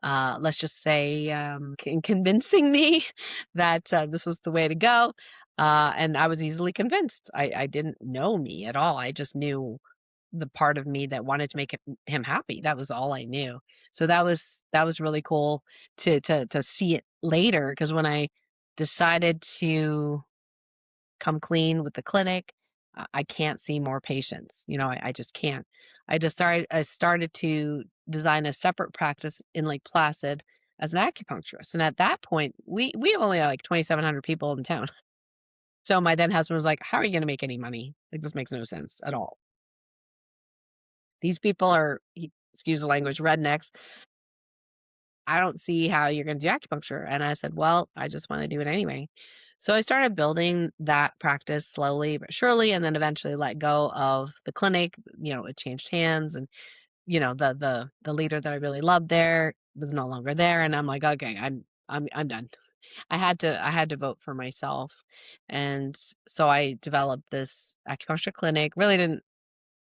let's just say, convincing me that this was the way to go. And I was easily convinced. I didn't know me at all. I just knew the part of me that wanted to make him happy. That was all I knew. So that was really cool to see it later because when I decided to come clean with the clinic. I can't see more patients. I just can't. I started to design a separate practice in Lake Placid as an acupuncturist. And at that point, we only had like 2,700 people in town. So my then husband was like, "How are you going to make any money? Like this makes no sense at all. These people are, excuse the language, rednecks. I don't see how you're going to do acupuncture." And I said, "Well, I just want to do it anyway." So I started building that practice slowly but surely, and then eventually let go of the clinic. It changed hands, and the leader that I really loved there was no longer there, and I'm like, okay, I'm done. I had to vote for myself, and so I developed this acupuncture clinic. Really didn't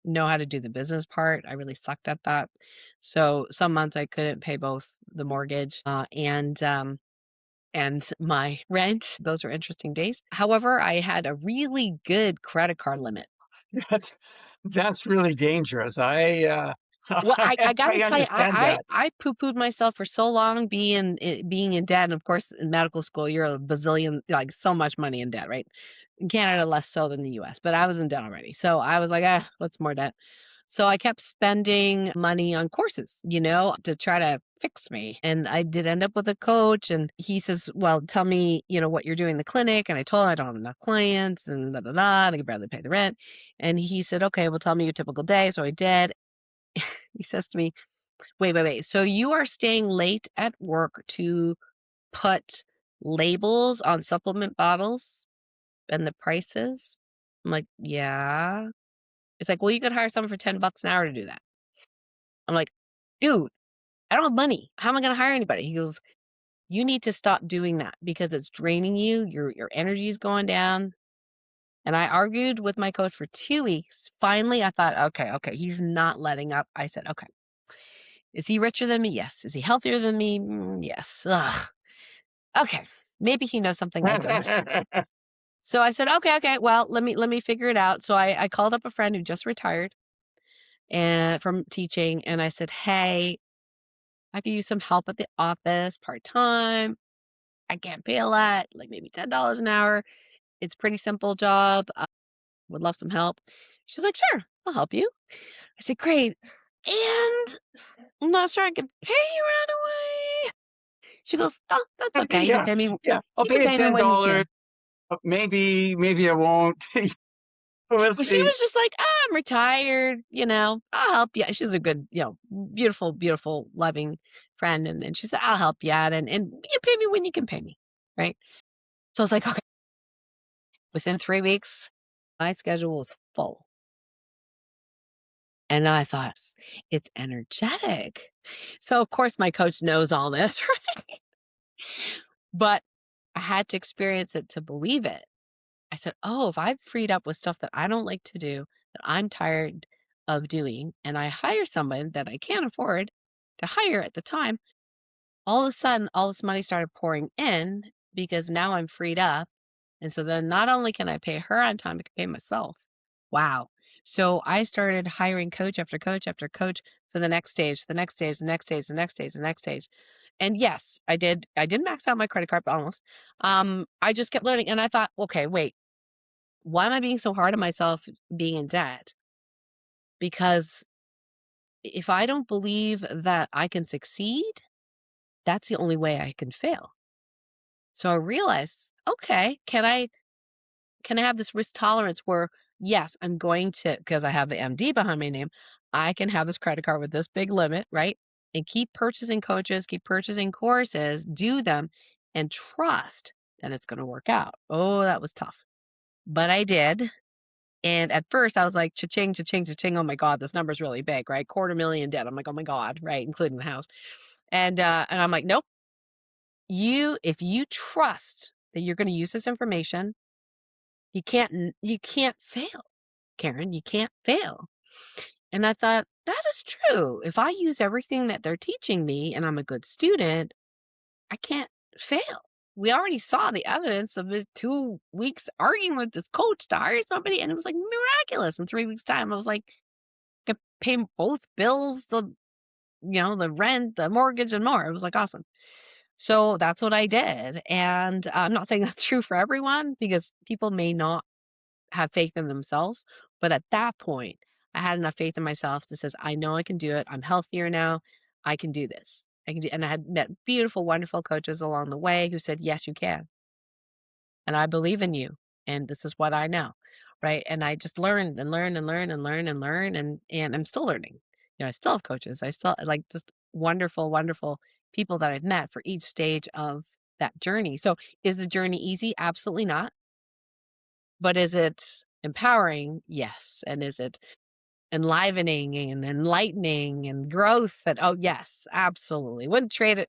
know how to do the business part. I really sucked at that. So some months I couldn't pay both the mortgage and my rent. Those were interesting days. However, I had a really good credit card limit. That's that's really dangerous. I Well, I got I to tell you, understand that. I poo-pooed myself for so long being in debt. And of course, in medical school, you're a bazillion, like so much money in debt, right? In Canada, less so than the US, but I was in debt already. So I was like, what's more debt? So I kept spending money on courses, to try to fix me. And I did end up with a coach and he says, "Well, tell me, what you're doing in the clinic." And I told him I don't have enough clients and da da da, and I could barely pay the rent. And he said, "Okay, well, tell me your typical day." So I did. He says to me, "Wait, wait, wait. So you are staying late at work to put labels on supplement bottles and the prices?" I'm like, "Yeah." It's like, "Well, you could hire someone for $10 an hour to do that." I'm like, "Dude, I don't have money. How am I going to hire anybody?" He goes, "You need to stop doing that because it's draining you. Your energy is going down." And I argued with my coach for 2 weeks. Finally, I thought, okay, okay, he's not letting up. I said, okay, is he richer than me? Yes. Is he healthier than me? Yes. Ugh. okay, maybe he knows something I don't. So I said, okay, okay, well, let me figure it out. So I called up a friend who just retired and from teaching, and I said, hey, I could use some help at the office part time. I can't pay a lot, like maybe $10 an hour. It's a pretty simple job. Would love some help. She's like, sure, I'll help you. I said, great. And I'm not sure I can pay you right away. She goes, oh, that's okay. You can Yeah, pay me. yeah. I'll You can pay you pay me when you $10. can. Maybe I won't. We'll Well, she see. was just like, I'm retired, I'll help you. She's a good, beautiful, beautiful, loving friend. And she said, I'll help you out. And you pay me when you can pay me. Right. So I was like, okay. Within 3 weeks, my schedule was full. And I thought, it's energetic. So, of course, my coach knows all this, right? But I had to experience it to believe it. I said, oh, if I'm freed up with stuff that I don't like to do, that I'm tired of doing, and I hire someone that I can't afford to hire at the time, all of a sudden, all this money started pouring in because now I'm freed up. And so then not only can I pay her on time, I can pay myself. Wow. So I started hiring coach after coach after coach for the next stage, the next stage, the next stage, the next stage, the next stage. And yes, I did. I didn't max out my credit card, but almost. I just kept learning, and I thought, okay, wait, why am I being so hard on myself being in debt? Because if I don't believe that I can succeed, that's the only way I can fail. So I realized, okay, can I have this risk tolerance where yes, I'm going to because I have the MD behind my name, I can have this credit card with this big limit, right? And keep purchasing coaches, keep purchasing courses, do them and trust that it's going to work out. Oh, that was tough. But I did. And at first I was like, cha-ching, cha-ching, cha-ching. Oh my God, this number's really big, right? 250,000 debt. I'm like, oh my God, right? Including the house. And I'm like, nope, if you trust that you're going to use this information, you can't fail, Karen. You can't fail. And I thought, that is true. If I use everything that they're teaching me and I'm a good student, I can't fail. We already saw the evidence of his 2 weeks arguing with this coach to hire somebody, and it was like miraculous. In 3 weeks' time, I was like, I could pay both bills, the rent, the mortgage, and more. It was like awesome. So that's what I did. And I'm not saying that's true for everyone because people may not have faith in themselves. But at that point, I had enough faith in myself that says, I know I can do it. I'm healthier now. I can do this. I can do, and I had met beautiful, wonderful coaches along the way who said, yes, you can. And I believe in you. And this is what I know. Right. And I just learned and learned and learned and learned and learned. And I'm still learning. I still have coaches. I still like just wonderful, wonderful people that I've met for each stage of that journey. So is the journey easy? Absolutely not. But is it empowering? Yes. And is it enlivening and enlightening and growth? And oh, yes, absolutely. Wouldn't trade it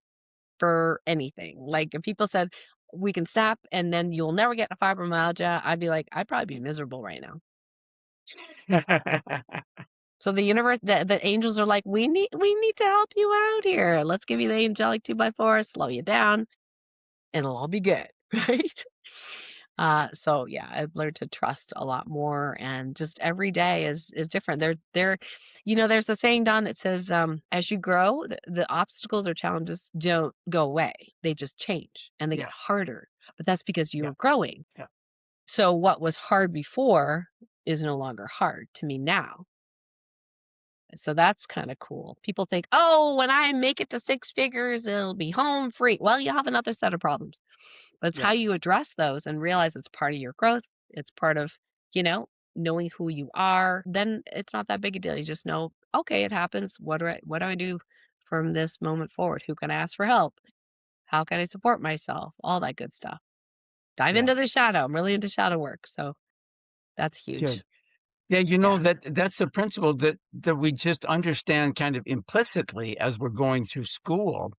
for anything. Like if people said, we can stop and then you'll never get a fibromyalgia, I'd be like, I'd probably be miserable right now. So the universe, the angels are like, we need to help you out here. Let's give you the angelic 2x4, slow you down, and it'll all be good, right? So yeah, I've learned to trust a lot more, and just every day is different. There's a saying, Don, that says, as you grow, the obstacles or challenges don't go away; they just change and they Yeah, get harder. But that's because yeah, you're growing. yeah. So what was hard before is no longer hard to me now. So that's kind of cool. People think, oh, when I make it to six figures, it'll be home free. Well, you have another set of problems. But it's Yeah, how you address those and realize it's part of your growth. It's part of, knowing who you are. Then it's not that big a deal. You just know, okay, it happens. What do I do from this moment forward? Who can I ask for help? How can I support myself? All that good stuff. Dive yeah. into the shadow. I'm really into shadow work. So that's Good. huge. Yeah, Yeah. that's a principle that we just understand kind of implicitly as we're going through school,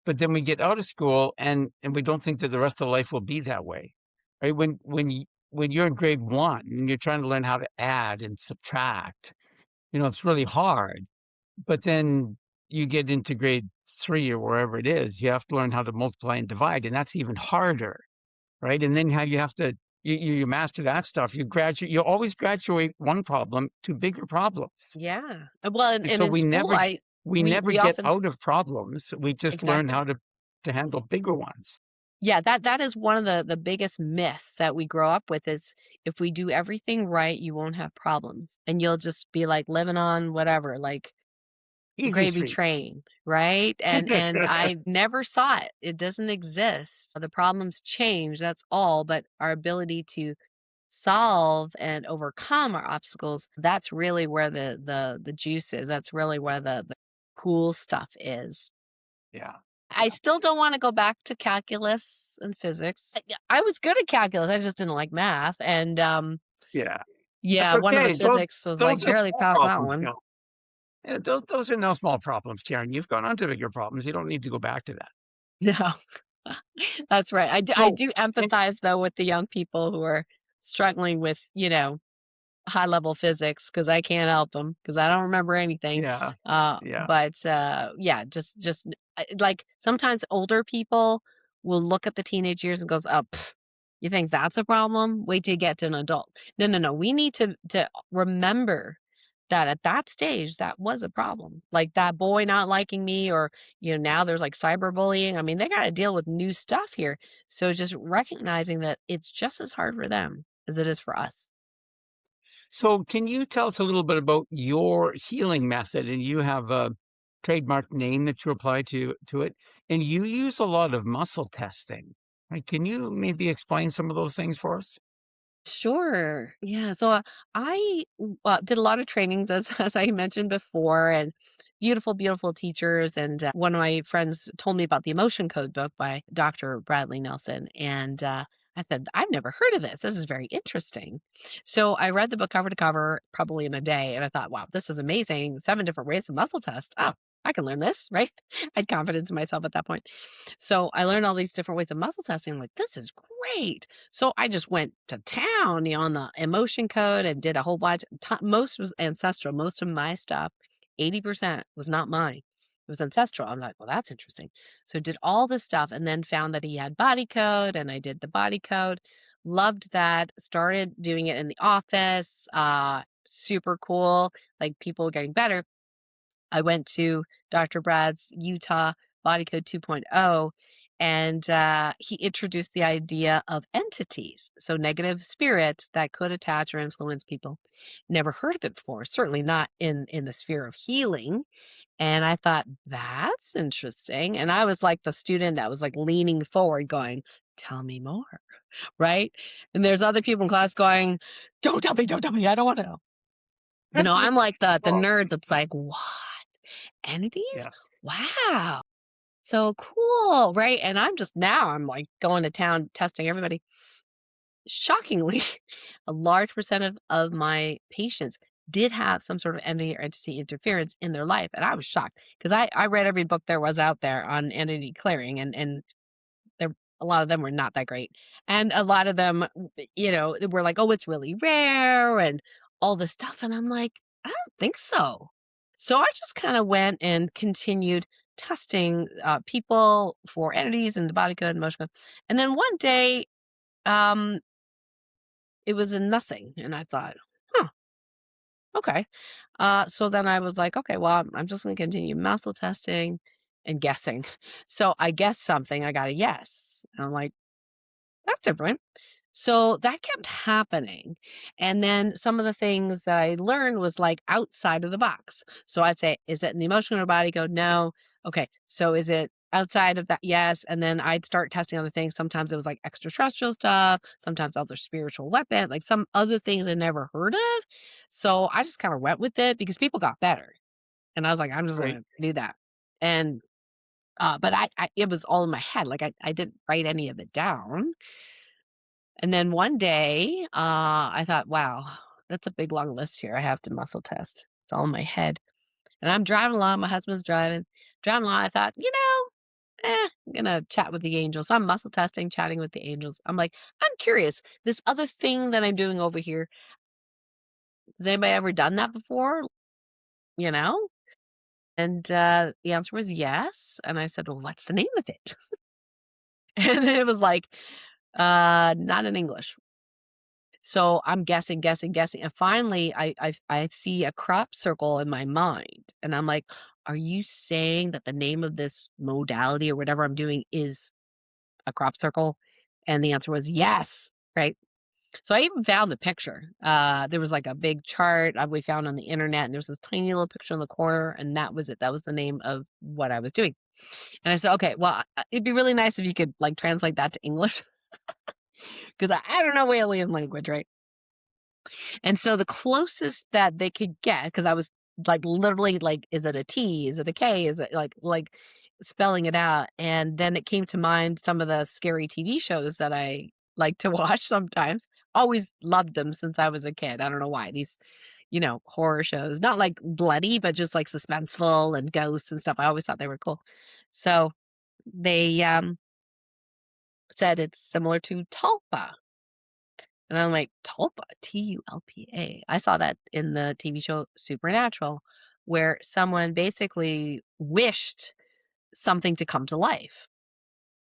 but then we get out of school and we don't think that the rest of life will be that way. Right? When you're in grade one and you're trying to learn how to add and subtract, it's really hard. But then you get into grade 3 or wherever it is, you have to learn how to multiply and divide, and that's even harder, right? And then how you have to you master that stuff, you always graduate one problem to bigger problems. Yeah. Well, and So in school, we never we get often out of problems. We just learn exactly. how to handle bigger ones. Yeah, that is one of the biggest myths that we grow up with is if we do everything right, you won't have problems and you'll just be like living on whatever, like Easy gravy street. train, right? And I never saw it. It doesn't exist. The problems change, that's all, but our ability to solve and overcome our obstacles, that's really where the juice is. That's really where the cool stuff is. Yeah, I yeah, still don't wanna go back to calculus and physics. Yeah, I was good at calculus, I just didn't like math, and, yeah. That's yeah, one of the okay. physics was, like, Those are barely small passed that problems, one. Phil. Yeah, those are no small problems, Karen. You've gone on to bigger problems. You don't need to go back to that. No, that's right. I So, do and empathize, though, with the young people who are struggling with, high level physics because I can't help them because I don't remember anything. yeah, yeah. But yeah, just like sometimes older people will look at the teenage years and goes, "Oh, pff, you think that's a problem? Wait till you get to an adult." No, no, no. We need to remember that at that stage that was a problem. Like that boy not liking me, or now there's like cyberbullying. I mean, they got to deal with new stuff here. So just recognizing that it's just as hard for them as it is for us. So, can you tell us a little bit about your healing method? And you have a trademark name that you apply to it, and you use a lot of muscle testing. Right? Can you maybe explain some of those things for us? Sure. Yeah. So did a lot of trainings, as as I mentioned before, and beautiful, beautiful teachers. And one of my friends told me about the Emotion Code book by Dr. Bradley Nelson, and I said, I've never heard of this. This is very interesting. So I read the book cover to cover, probably in a day, and I thought, wow, this is amazing. 7 different ways to muscle test. Oh, I can learn this, right? I had confidence in myself at that point. So I learned all these different ways of muscle testing. I'm like, this is great. So I just went to town, on the emotion code and did a whole bunch. Most was ancestral. Most of my stuff, 80% was not mine. It was ancestral. I'm like, well, that's interesting. So did all this stuff and then found that he had body code and I did the body code. Loved that. Started doing it in the office. Super cool. Like people getting better. I went to Dr. Brad's Utah Body Code 2.0, and he introduced the idea of entities, so negative spirits that could attach or influence people. Never heard of it before, certainly not in the sphere of healing. And I thought, that's interesting. And I was like the student that was like leaning forward, going, tell me more, right? And there's other people in class going, don't tell me, I don't want to know. I'm like the Oh, nerd that's like, what? Entities? yeah. Wow. So cool, right? And I'm like going to town testing everybody. Shockingly, a large percent of my patients did have some sort of entity or entity interference in their life. And I was shocked because I read every book there was out there on entity clearing, and there a lot of them were not that great. And a lot of them, were like, oh, it's really rare and all this stuff. And I'm like, I don't think so. So I just kind of went and continued testing people for entities and the body code and motion code. And then one day, um, it was a nothing. And I thought, huh, okay. So then I was like, okay, well, I'm just going to continue muscle testing and guessing. So I guessed something. I got a yes. And I'm like, that's different. So that kept happening. And then some of the things that I learned was like outside of the box. So I'd say, is it in the emotional body? Go, no. Okay. So is it outside of that? Yes. And then I'd start testing other things. Sometimes it was like extraterrestrial stuff, sometimes other spiritual weapon, like some other things I never heard of. So I just kind of went with it because people got better. And I was like, I'm just Great. gonna do that. And but I it was all in my head. Like I didn't write any of it down. And then one day, I thought, wow, that's a big long list here. I have to muscle test. It's all in my head. And I'm driving along, my husband's driving along. I thought, I'm gonna chat with the angels. So I'm muscle testing, chatting with the angels. I'm like, I'm curious, this other thing that I'm doing over here, has anybody ever done that before? You know? And the answer was yes. And I said, well, what's the name of it? And it was like, not in English. So I'm guessing, guessing, guessing. And finally, I see a crop circle in my mind. And I'm like, are you saying that the name of this modality or whatever I'm doing is a crop circle? And the answer was yes, right? So I even found the picture. There was like a big chart we found on the internet, and there was this tiny little picture in the corner, and that was it. That was the name of what I was doing. And I said, okay, well, it'd be really nice if you could like translate that to English because I don't know alien language, right? And so the closest that they could get, because I was like literally like, is it a T? Is it a K? Is it like spelling it out? And then it came to mind some of the scary TV shows that I like to watch sometimes. Always loved them since I was a kid. I don't know why. These, horror shows, not like bloody, but just like suspenseful and ghosts and stuff. I always thought they were cool. So they said it's similar to Tulpa. And I'm like, Tulpa, Tulpa. I saw that in the TV show Supernatural, where someone basically wished something to come to life.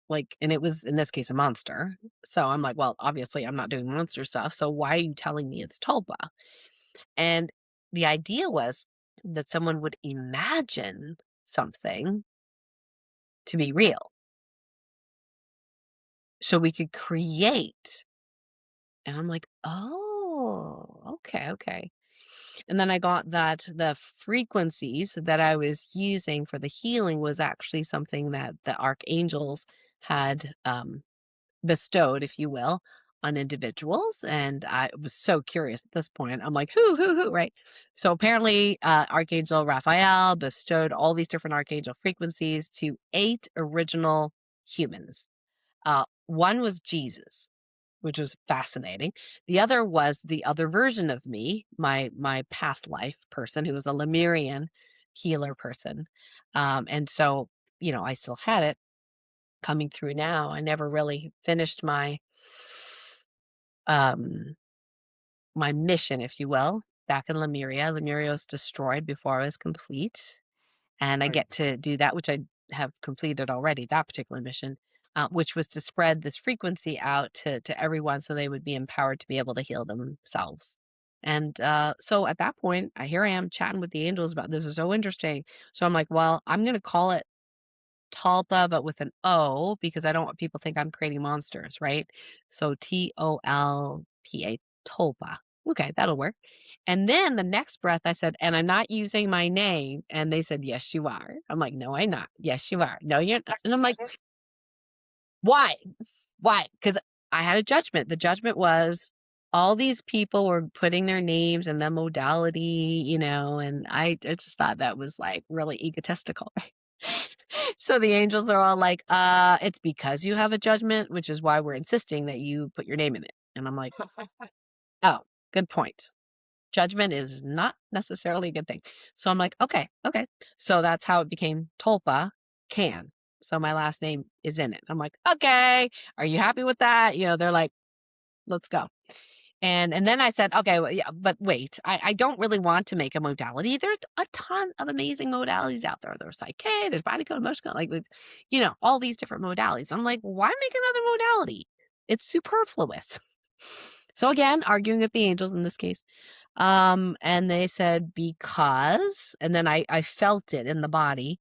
Like, and it was in this case a monster. So I'm like, well, obviously I'm not doing monster stuff. So why are you telling me it's Tulpa? And the idea was that someone would imagine something to be real. So we could create. And I'm like, oh, okay, okay. And then I got that the frequencies that I was using for the healing was actually something that the archangels had bestowed, if you will, on individuals. And I was so curious at this point. I'm like, who, right? So apparently, Archangel Raphael bestowed all these different archangel frequencies to 8 original humans. One was Jesus, which was fascinating. The other was the other version of me, my past life person who was a Lemurian healer person. And so, I still had it coming through now. I never really finished um my mission, if you will, back in Lemuria. Lemuria was destroyed before I was complete. And I Right. get to do that, which I have completed already, that particular mission, which was to spread this frequency out to everyone so they would be empowered to be able to heal themselves. And so at that point, here I am chatting with the angels about this is so interesting. So I'm like, well, I'm going to call it Talpa, but with an O because I don't want people to think I'm creating monsters, right? So Tolpa, Tolpa. Okay, that'll work. And then the next breath I said, and I'm not using my name. And they said, yes, you are. I'm like, no, I'm not. Yes, you are. No, you're not. And I'm like, why? Why? Because I had a judgment. The judgment was all these people were putting their names and the modality, and I just thought that was like really egotistical. So the angels are all like, it's because you have a judgment, which is why we're insisting that you put your name in it. And I'm like, oh, good point. Judgment is not necessarily a good thing. So I'm like, okay, okay. So that's how it became Tolpa Can. So my last name is in it. I'm like, okay, are you happy with that? They're like, let's go. And then I said, okay, well, yeah, but wait, I don't really want to make a modality. There's a ton of amazing modalities out there. There's Psyche, there's body code, emotion code, like with, all these different modalities. I'm like, why make another modality? It's superfluous. So again, arguing with the angels in this case. And they said, because, and then I felt it in the body,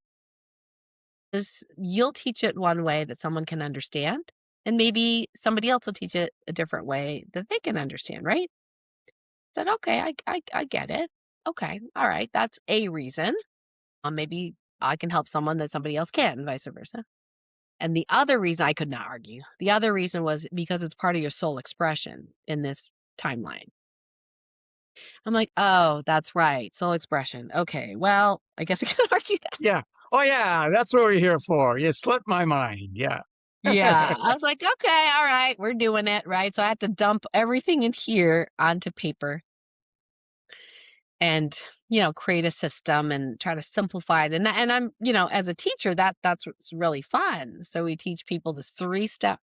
is you'll teach it one way that someone can understand, and maybe somebody else will teach it a different way that they can understand, right? Said, okay, I get it. Okay, all right, that's a reason. Maybe I can help someone that somebody else can, and vice versa. And the other reason I could not argue, the other reason was because it's part of your soul expression in this timeline. I'm like, oh, that's right, soul expression. Okay, well, I guess I can argue that. Yeah. Oh, yeah. That's what we're here for. You slipped my mind. Yeah. Yeah, I was like, okay, all right, we're doing it, right? So I had to dump everything in here onto paper and create a system and try to simplify it. And I'm as a teacher that's what's really fun. So we teach people this 3-step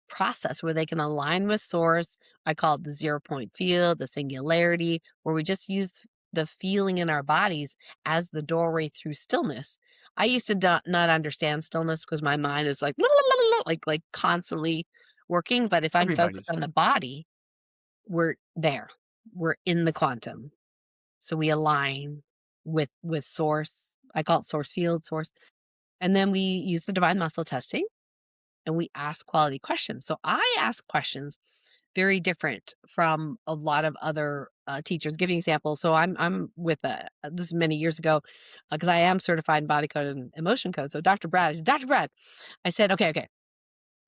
process where they can align with source. I call it the 0 point field, the singularity, where we just use the feeling in our bodies as the doorway through stillness. I used to not understand stillness because my mind is like like constantly working. But if I'm focused Everybody's. on the body, we're there. We're in the quantum. So we align with source. I call it source field, source. And then we use the divine muscle testing and we ask quality questions. So I ask questions very different from a lot of other teachers. Giving examples. So I'm with this is many years ago because I am certified in body code and emotion code. So Dr. Brad, I said, Dr. Brad, I said, okay.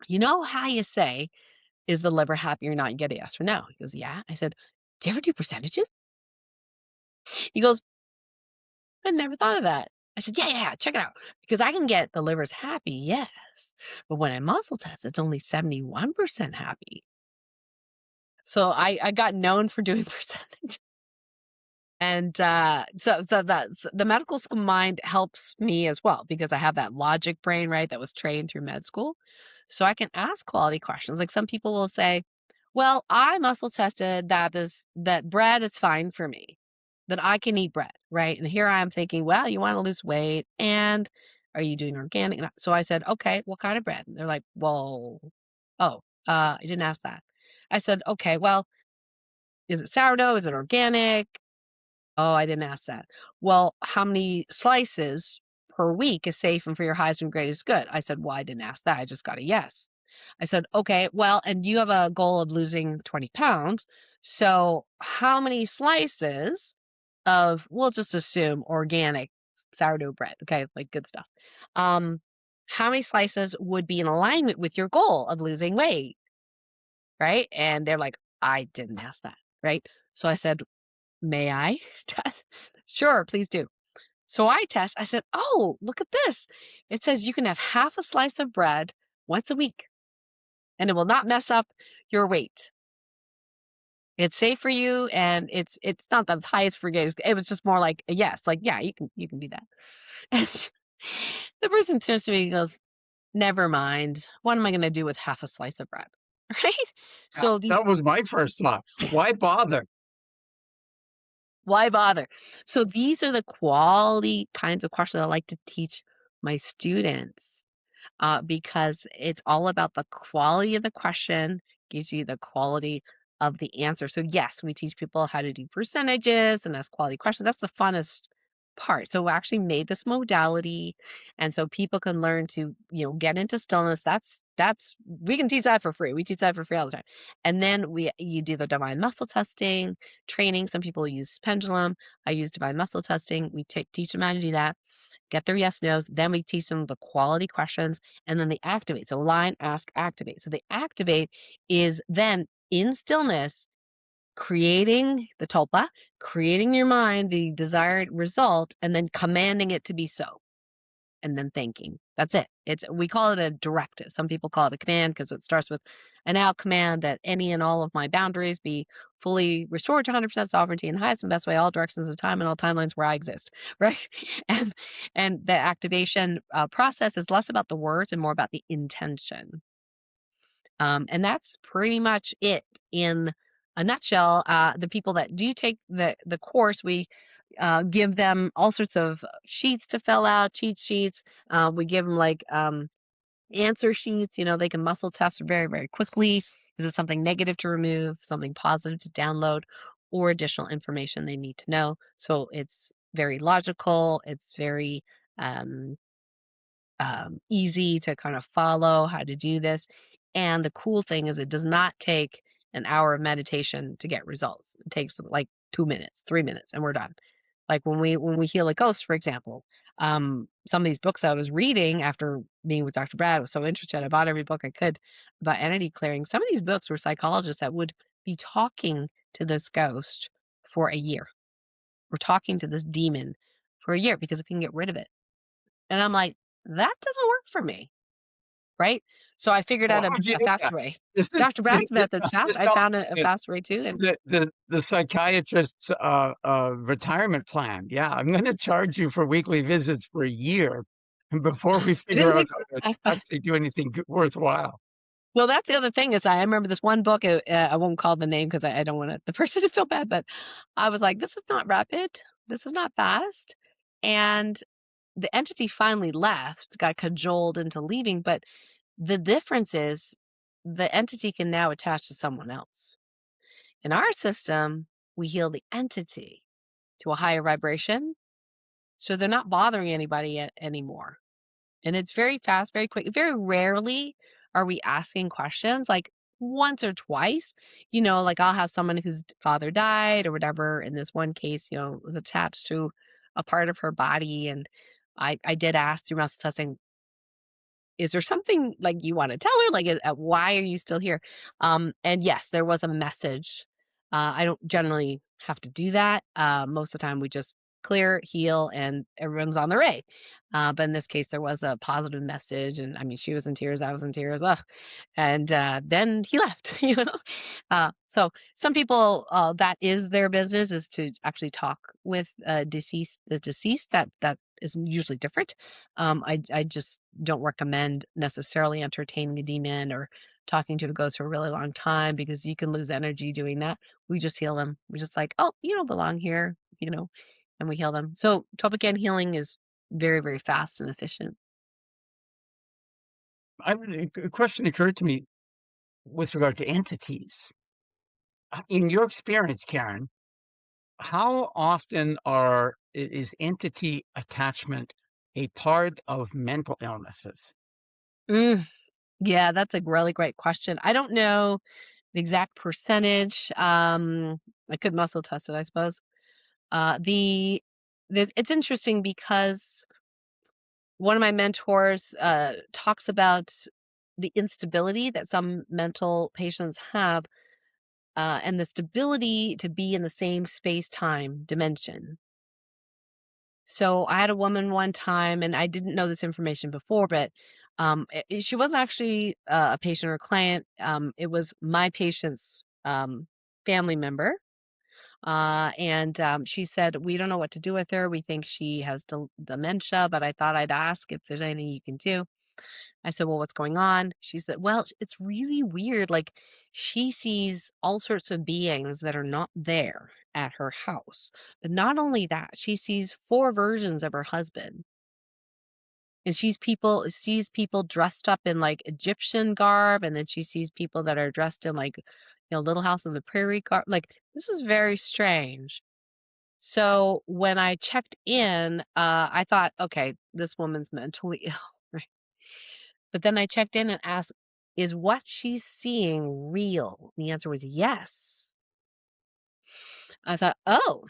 You know how you say, is the liver happy or not? You get a yes or no. He goes, yeah. I said, do you ever do percentages? He goes, I never thought of that. I said, yeah, check it out. Because I can get the liver's happy, yes. But when I muscle test, it's only 71% happy. So I got known for doing percentage. And so that's the medical school mind helps me as well because I have that logic brain, right, that was trained through med school. So I can ask quality questions. Like some people will say, well, I muscle tested that bread is fine for me, that I can eat bread, right? And here I am thinking, well, you want to lose weight and are you doing organic? So I said, okay, what kind of bread? And they're like, well, oh, I didn't ask that. I said, okay, well, is it sourdough? Is it organic? Oh, I didn't ask that. Well, how many slices per week is safe and for your highest and greatest good? I said, well, I didn't ask that. I just got a yes. I said, okay, well, and you have a goal of losing 20 pounds. So how many slices of, we'll just assume organic sourdough bread, okay, like good stuff. How many slices would be in alignment with your goal of losing weight, right? And they're like, I didn't ask that, right? So I said, may I test? Sure, please do. So I test. I said, oh, look at this. It says you can have half a slice of bread once a week and it will not mess up your weight. It's safe for you and it's not that it's highest for gays. It was just more like a yes, like, yeah, you can do that. And the person turns to me and goes, never mind. What am I gonna do with half a slice of bread? Right? So these That was my first thought. Why bother? Why bother? So these are the quality kinds of questions I like to teach my students because it's all about the quality of the question, gives you the quality of the answer. So yes, we teach people how to do percentages and ask quality questions. That's the funnest part. So we actually made this modality, and so people can learn to get into stillness. That's we can teach that for free. We teach that for free all the time. And then you do the divine muscle testing training. Some people use pendulum. I use divine muscle testing. We teach them how to do that, get their yes nos. Then we teach them the quality questions and then they activate. So line, ask, activate. So the activate is then in stillness, creating the tulpa, creating in your mind the desired result, and then commanding it to be so. And then thanking. That's it. We call it a directive. Some people call it a command because it starts with an out command that any and all of my boundaries be fully restored to 100% sovereignty in the highest and best way, all directions of time and all timelines where I exist, right? And and the activation process is less about the words and more about the intention. And that's pretty much it in a nutshell. The people that do take the course, we give them all sorts of sheets to fill out, cheat sheets. We give them like answer sheets. They can muscle test very, very quickly. Is it something negative to remove, something positive to download, or additional information they need to know? So it's very logical. It's very easy to kind of follow how to do this. And the cool thing is it does not take an hour of meditation to get results. It takes like 2 minutes, 3 minutes, and we're done. Like when we heal a ghost, for example, some of these books I was reading after being with Dr. Brad, I was so interested. I bought every book I could about entity clearing. Some of these books were psychologists that would be talking to this ghost for a year. We're talking to this demon for a year because we can get rid of it. And I'm like, that doesn't work for me, right? So I figured out Why a, would you a do fast that? way. This is Dr. Brad's method's fast. this I sounds found a like fast way too, and the psychiatrist's retirement plan. Yeah, I'm going to charge you for weekly visits for a year before we it figure didn't out take. how to I, actually do anything worthwhile. Well, that's the other thing is I remember this one book. I won't call the name because I don't want the person to feel bad, but I was like, this is not rapid. This is not fast. And the entity finally left, got cajoled into leaving. But the difference is the entity can now attach to someone else. In our system, we heal the entity to a higher vibration. So they're not bothering anybody anymore. And it's very fast, very quick. Very rarely are we asking questions like once or twice. Like I'll have someone whose father died or whatever. In this one case, was attached to a part of her body. And I did ask through muscle testing, is there something like you want to tell her? Like, why are you still here? And yes, there was a message. I don't generally have to do that. Most of the time, we just clear, heal, and everyone's on their way. But in this case, there was a positive message, and I mean, she was in tears, I was in tears, ugh. And then he left. So some people, that is their business, is to actually talk with the deceased. That is usually different. I just don't recommend necessarily entertaining a demon or talking to a ghost for a really long time because you can lose energy doing that. We just heal them. We just like, oh, you don't belong here, and we heal them. So Topican healing is very, very fast and efficient. A question occurred to me with regard to entities. In your experience, Karen, how often is entity attachment a part of mental illnesses? Mm, yeah, that's a really great question. I don't know the exact percentage. I could muscle test it, I suppose. It's interesting because one of my mentors talks about the instability that some mental patients have, and the stability to be in the same space-time dimension. So I had a woman one time, and I didn't know this information before, but she wasn't actually a patient or client. It was my patient's family member. And she said, we don't know what to do with her. We think she has dementia, but I thought I'd ask if there's anything you can do. I said, well, what's going on? She said, well, it's really weird. Like she sees all sorts of beings that are not there at her house. But not only that, she sees four versions of her husband. And sees people dressed up in like Egyptian garb, and then she sees people that are dressed in like, Little House on the Prairie garb. Like this is very strange. So when I checked in, I thought, okay, this woman's mentally ill, right? But then I checked in and asked, is what she's seeing real? The answer was yes. I thought, oh,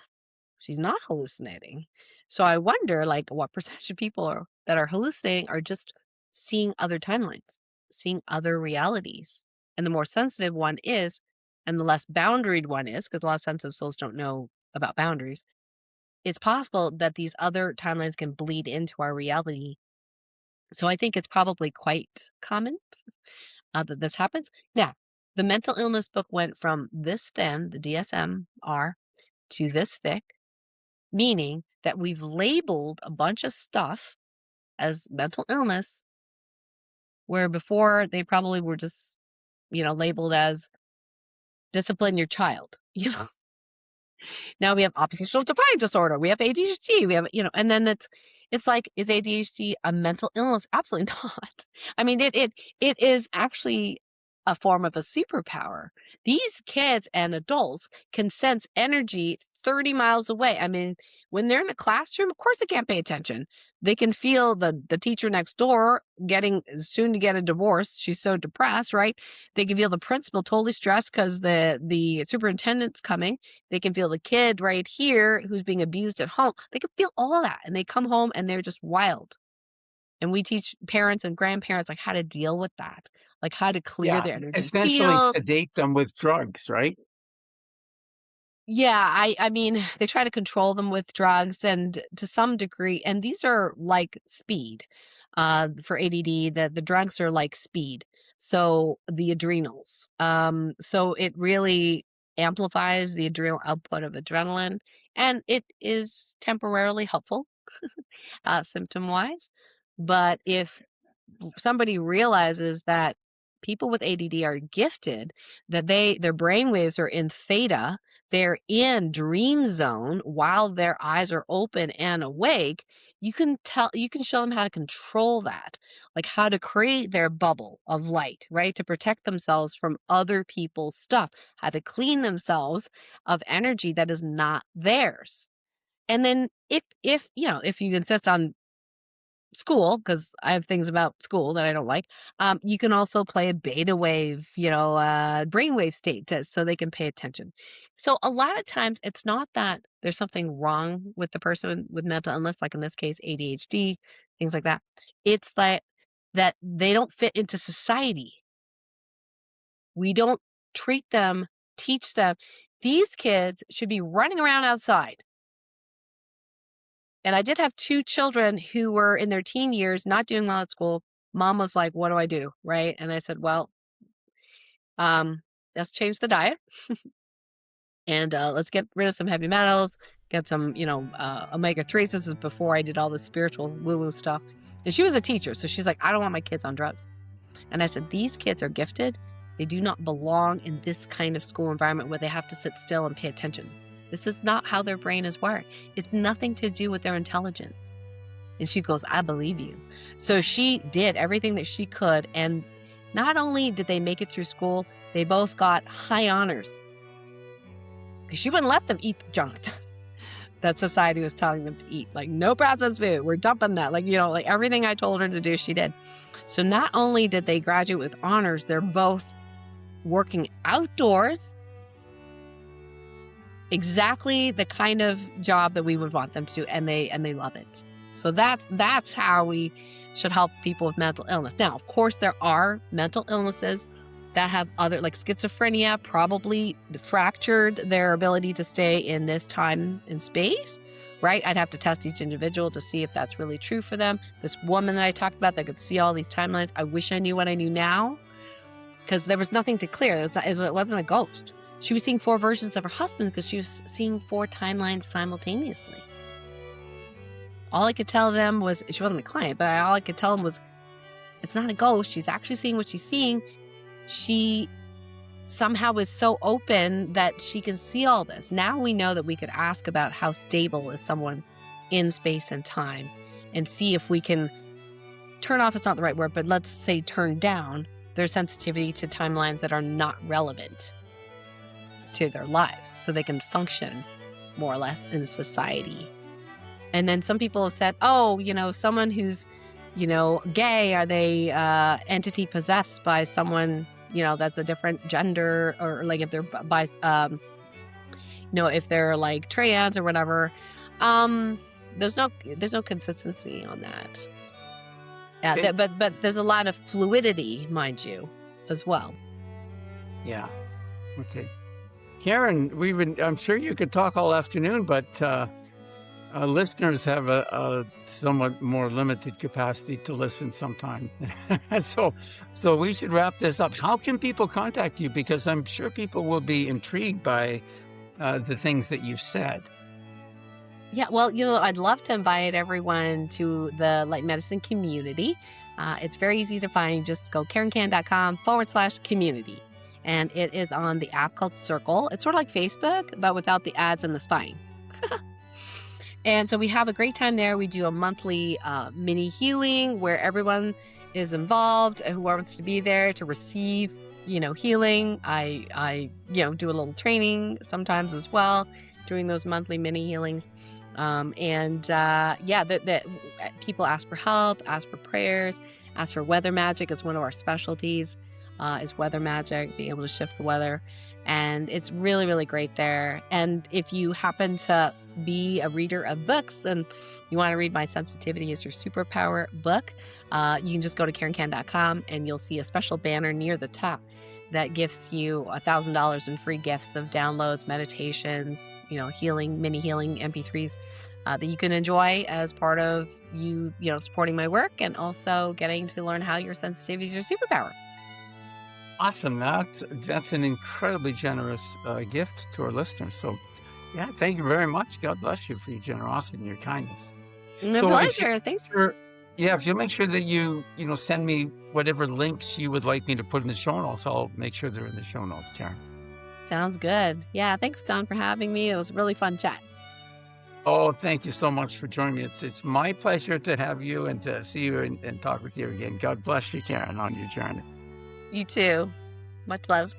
she's not hallucinating. So I wonder, like, what percentage of people that are hallucinating are just seeing other timelines, seeing other realities. And the more sensitive one is, and the less boundaried one is, because a lot of sensitive souls don't know about boundaries, it's possible that these other timelines can bleed into our reality. So I think it's probably quite common that this happens. Now, the mental illness book went from this thin, the DSM-R, to this thick, meaning that we've labeled a bunch of stuff as mental illness, where before they probably were just, labeled as discipline your child. Now we have oppositional defiant disorder. We have ADHD. We have, and then it's like, is ADHD a mental illness? Absolutely not. I mean, it is actually a form of a superpower. These kids and adults can sense energy 30 miles away. I mean, when they're in a classroom, of course they can't pay attention. They can feel the teacher next door getting soon to get a divorce. She's so depressed, right? They can feel the principal totally stressed because the superintendent's coming. They can feel the kid right here who's being abused at home. They can feel all that. And they come home and they're just wild. And we teach parents and grandparents like how to deal with that, like how to clear Yeah, their energy essentially field. sedate them with drugs, right? Yeah, I mean, they try to control them with drugs and to some degree, and these are like speed. For ADD, the drugs are like speed. So the adrenals. So it really amplifies the adrenal output of adrenaline, and it is temporarily helpful, symptom wise. But if somebody realizes that people with ADD are gifted that their brain waves are in theta. They're in dream zone while their eyes are open and awake. You can show them how to control that, like how to create their bubble of light, right? To protect themselves from other people's stuff, how to clean themselves of energy that is not theirs. And then if you insist on school, because I have things about school that I don't like, you can also play a beta wave, brainwave state so they can pay attention. So a lot of times it's not that there's something wrong with the person with mental illness, like in this case, ADHD, things like that. It's that they don't fit into society. We don't treat them, teach them. These kids should be running around outside. And I did have 2 children who were in their teen years, not doing well at school. Mom was like, "What do I do?" Right? And I said, "Well, let's change the diet and let's get rid of some heavy metals, get some, omega-3s." This is before I did all the spiritual woo-woo stuff. And she was a teacher, so she's like, "I don't want my kids on drugs." And I said, "These kids are gifted. They do not belong in this kind of school environment where they have to sit still and pay attention. This is not how their brain is wired. It's nothing to do with their intelligence." And she goes, "I believe you." So she did everything that she could. And not only did they make it through school, they both got high honors. Because she wouldn't let them eat the junk that society was telling them to eat. Like, no processed food. We're dumping that. Like everything I told her to do, she did. So not only did they graduate with honors, they're both working outdoors, exactly the kind of job that we would want them to do, and they love it. So that's how we should help people with mental illness. Now, of course, there are mental illnesses that have other, like schizophrenia, probably fractured their ability to stay in this time and space, right? I'd have to test each individual to see if that's really true for them. This woman that I talked about that could see all these timelines, I wish I knew what I knew now, because there was nothing to clear. It wasn't a ghost. She was seeing 4 versions of her husband because she was seeing 4 timelines simultaneously. All I could tell them was, she wasn't a client, but all I could tell them was, it's not a ghost. She's actually seeing what she's seeing. She somehow is so open that she can see all this. Now we know that we could ask about how stable is someone in space and time and see if we can turn off, it's not the right word, but let's say turn down their sensitivity to timelines that are not relevant to their lives so they can function more or less in society. And then some people have said, oh, someone who's, gay, are they entity possessed by someone, that's a different gender, or like if they're if they're like trans or whatever. There's no consistency on that. Okay. But there's a lot of fluidity, mind you, as well. Yeah. Okay. Karen, I'm sure you could talk all afternoon, but listeners have a somewhat more limited capacity to listen sometime. So we should wrap this up. How can people contact you? Because I'm sure people will be intrigued by the things that you've said. Yeah, well, I'd love to invite everyone to the Light Medicine community. It's very easy to find. Just go KarenCan.com/community. And it is on the app called Circle. It's sort of like Facebook, but without the ads and the spying. And so we have a great time there. We do a monthly mini healing where everyone is involved, who wants to be there to receive, healing. I do a little training sometimes as well during those monthly mini healings. That people ask for help, ask for prayers, ask for weather magic. It's one of our specialties, is weather magic, being able to shift the weather. And it's really, really great there. And if you happen to be a reader of books and you want to read my Sensitivity is Your Superpower book, you can just go to KarenCan.com and you'll see a special banner near the top that gives you $1,000 in free gifts of downloads, meditations, healing, mini healing MP3s that you can enjoy as part of you supporting my work and also getting to learn how your sensitivity is your superpower. Awesome. That's an incredibly generous gift to our listeners. So, yeah, thank you very much. God bless you for your generosity and your kindness. My pleasure. Thanks. Yeah, if you'll make sure that you send me whatever links you would like me to put in the show notes, I'll make sure they're in the show notes, Karen. Sounds good. Yeah, thanks, Don, for having me. It was a really fun chat. Oh, thank you so much for joining me. It's my pleasure to have you and to see you and talk with you again. God bless you, Karen, on your journey. You too. Much love.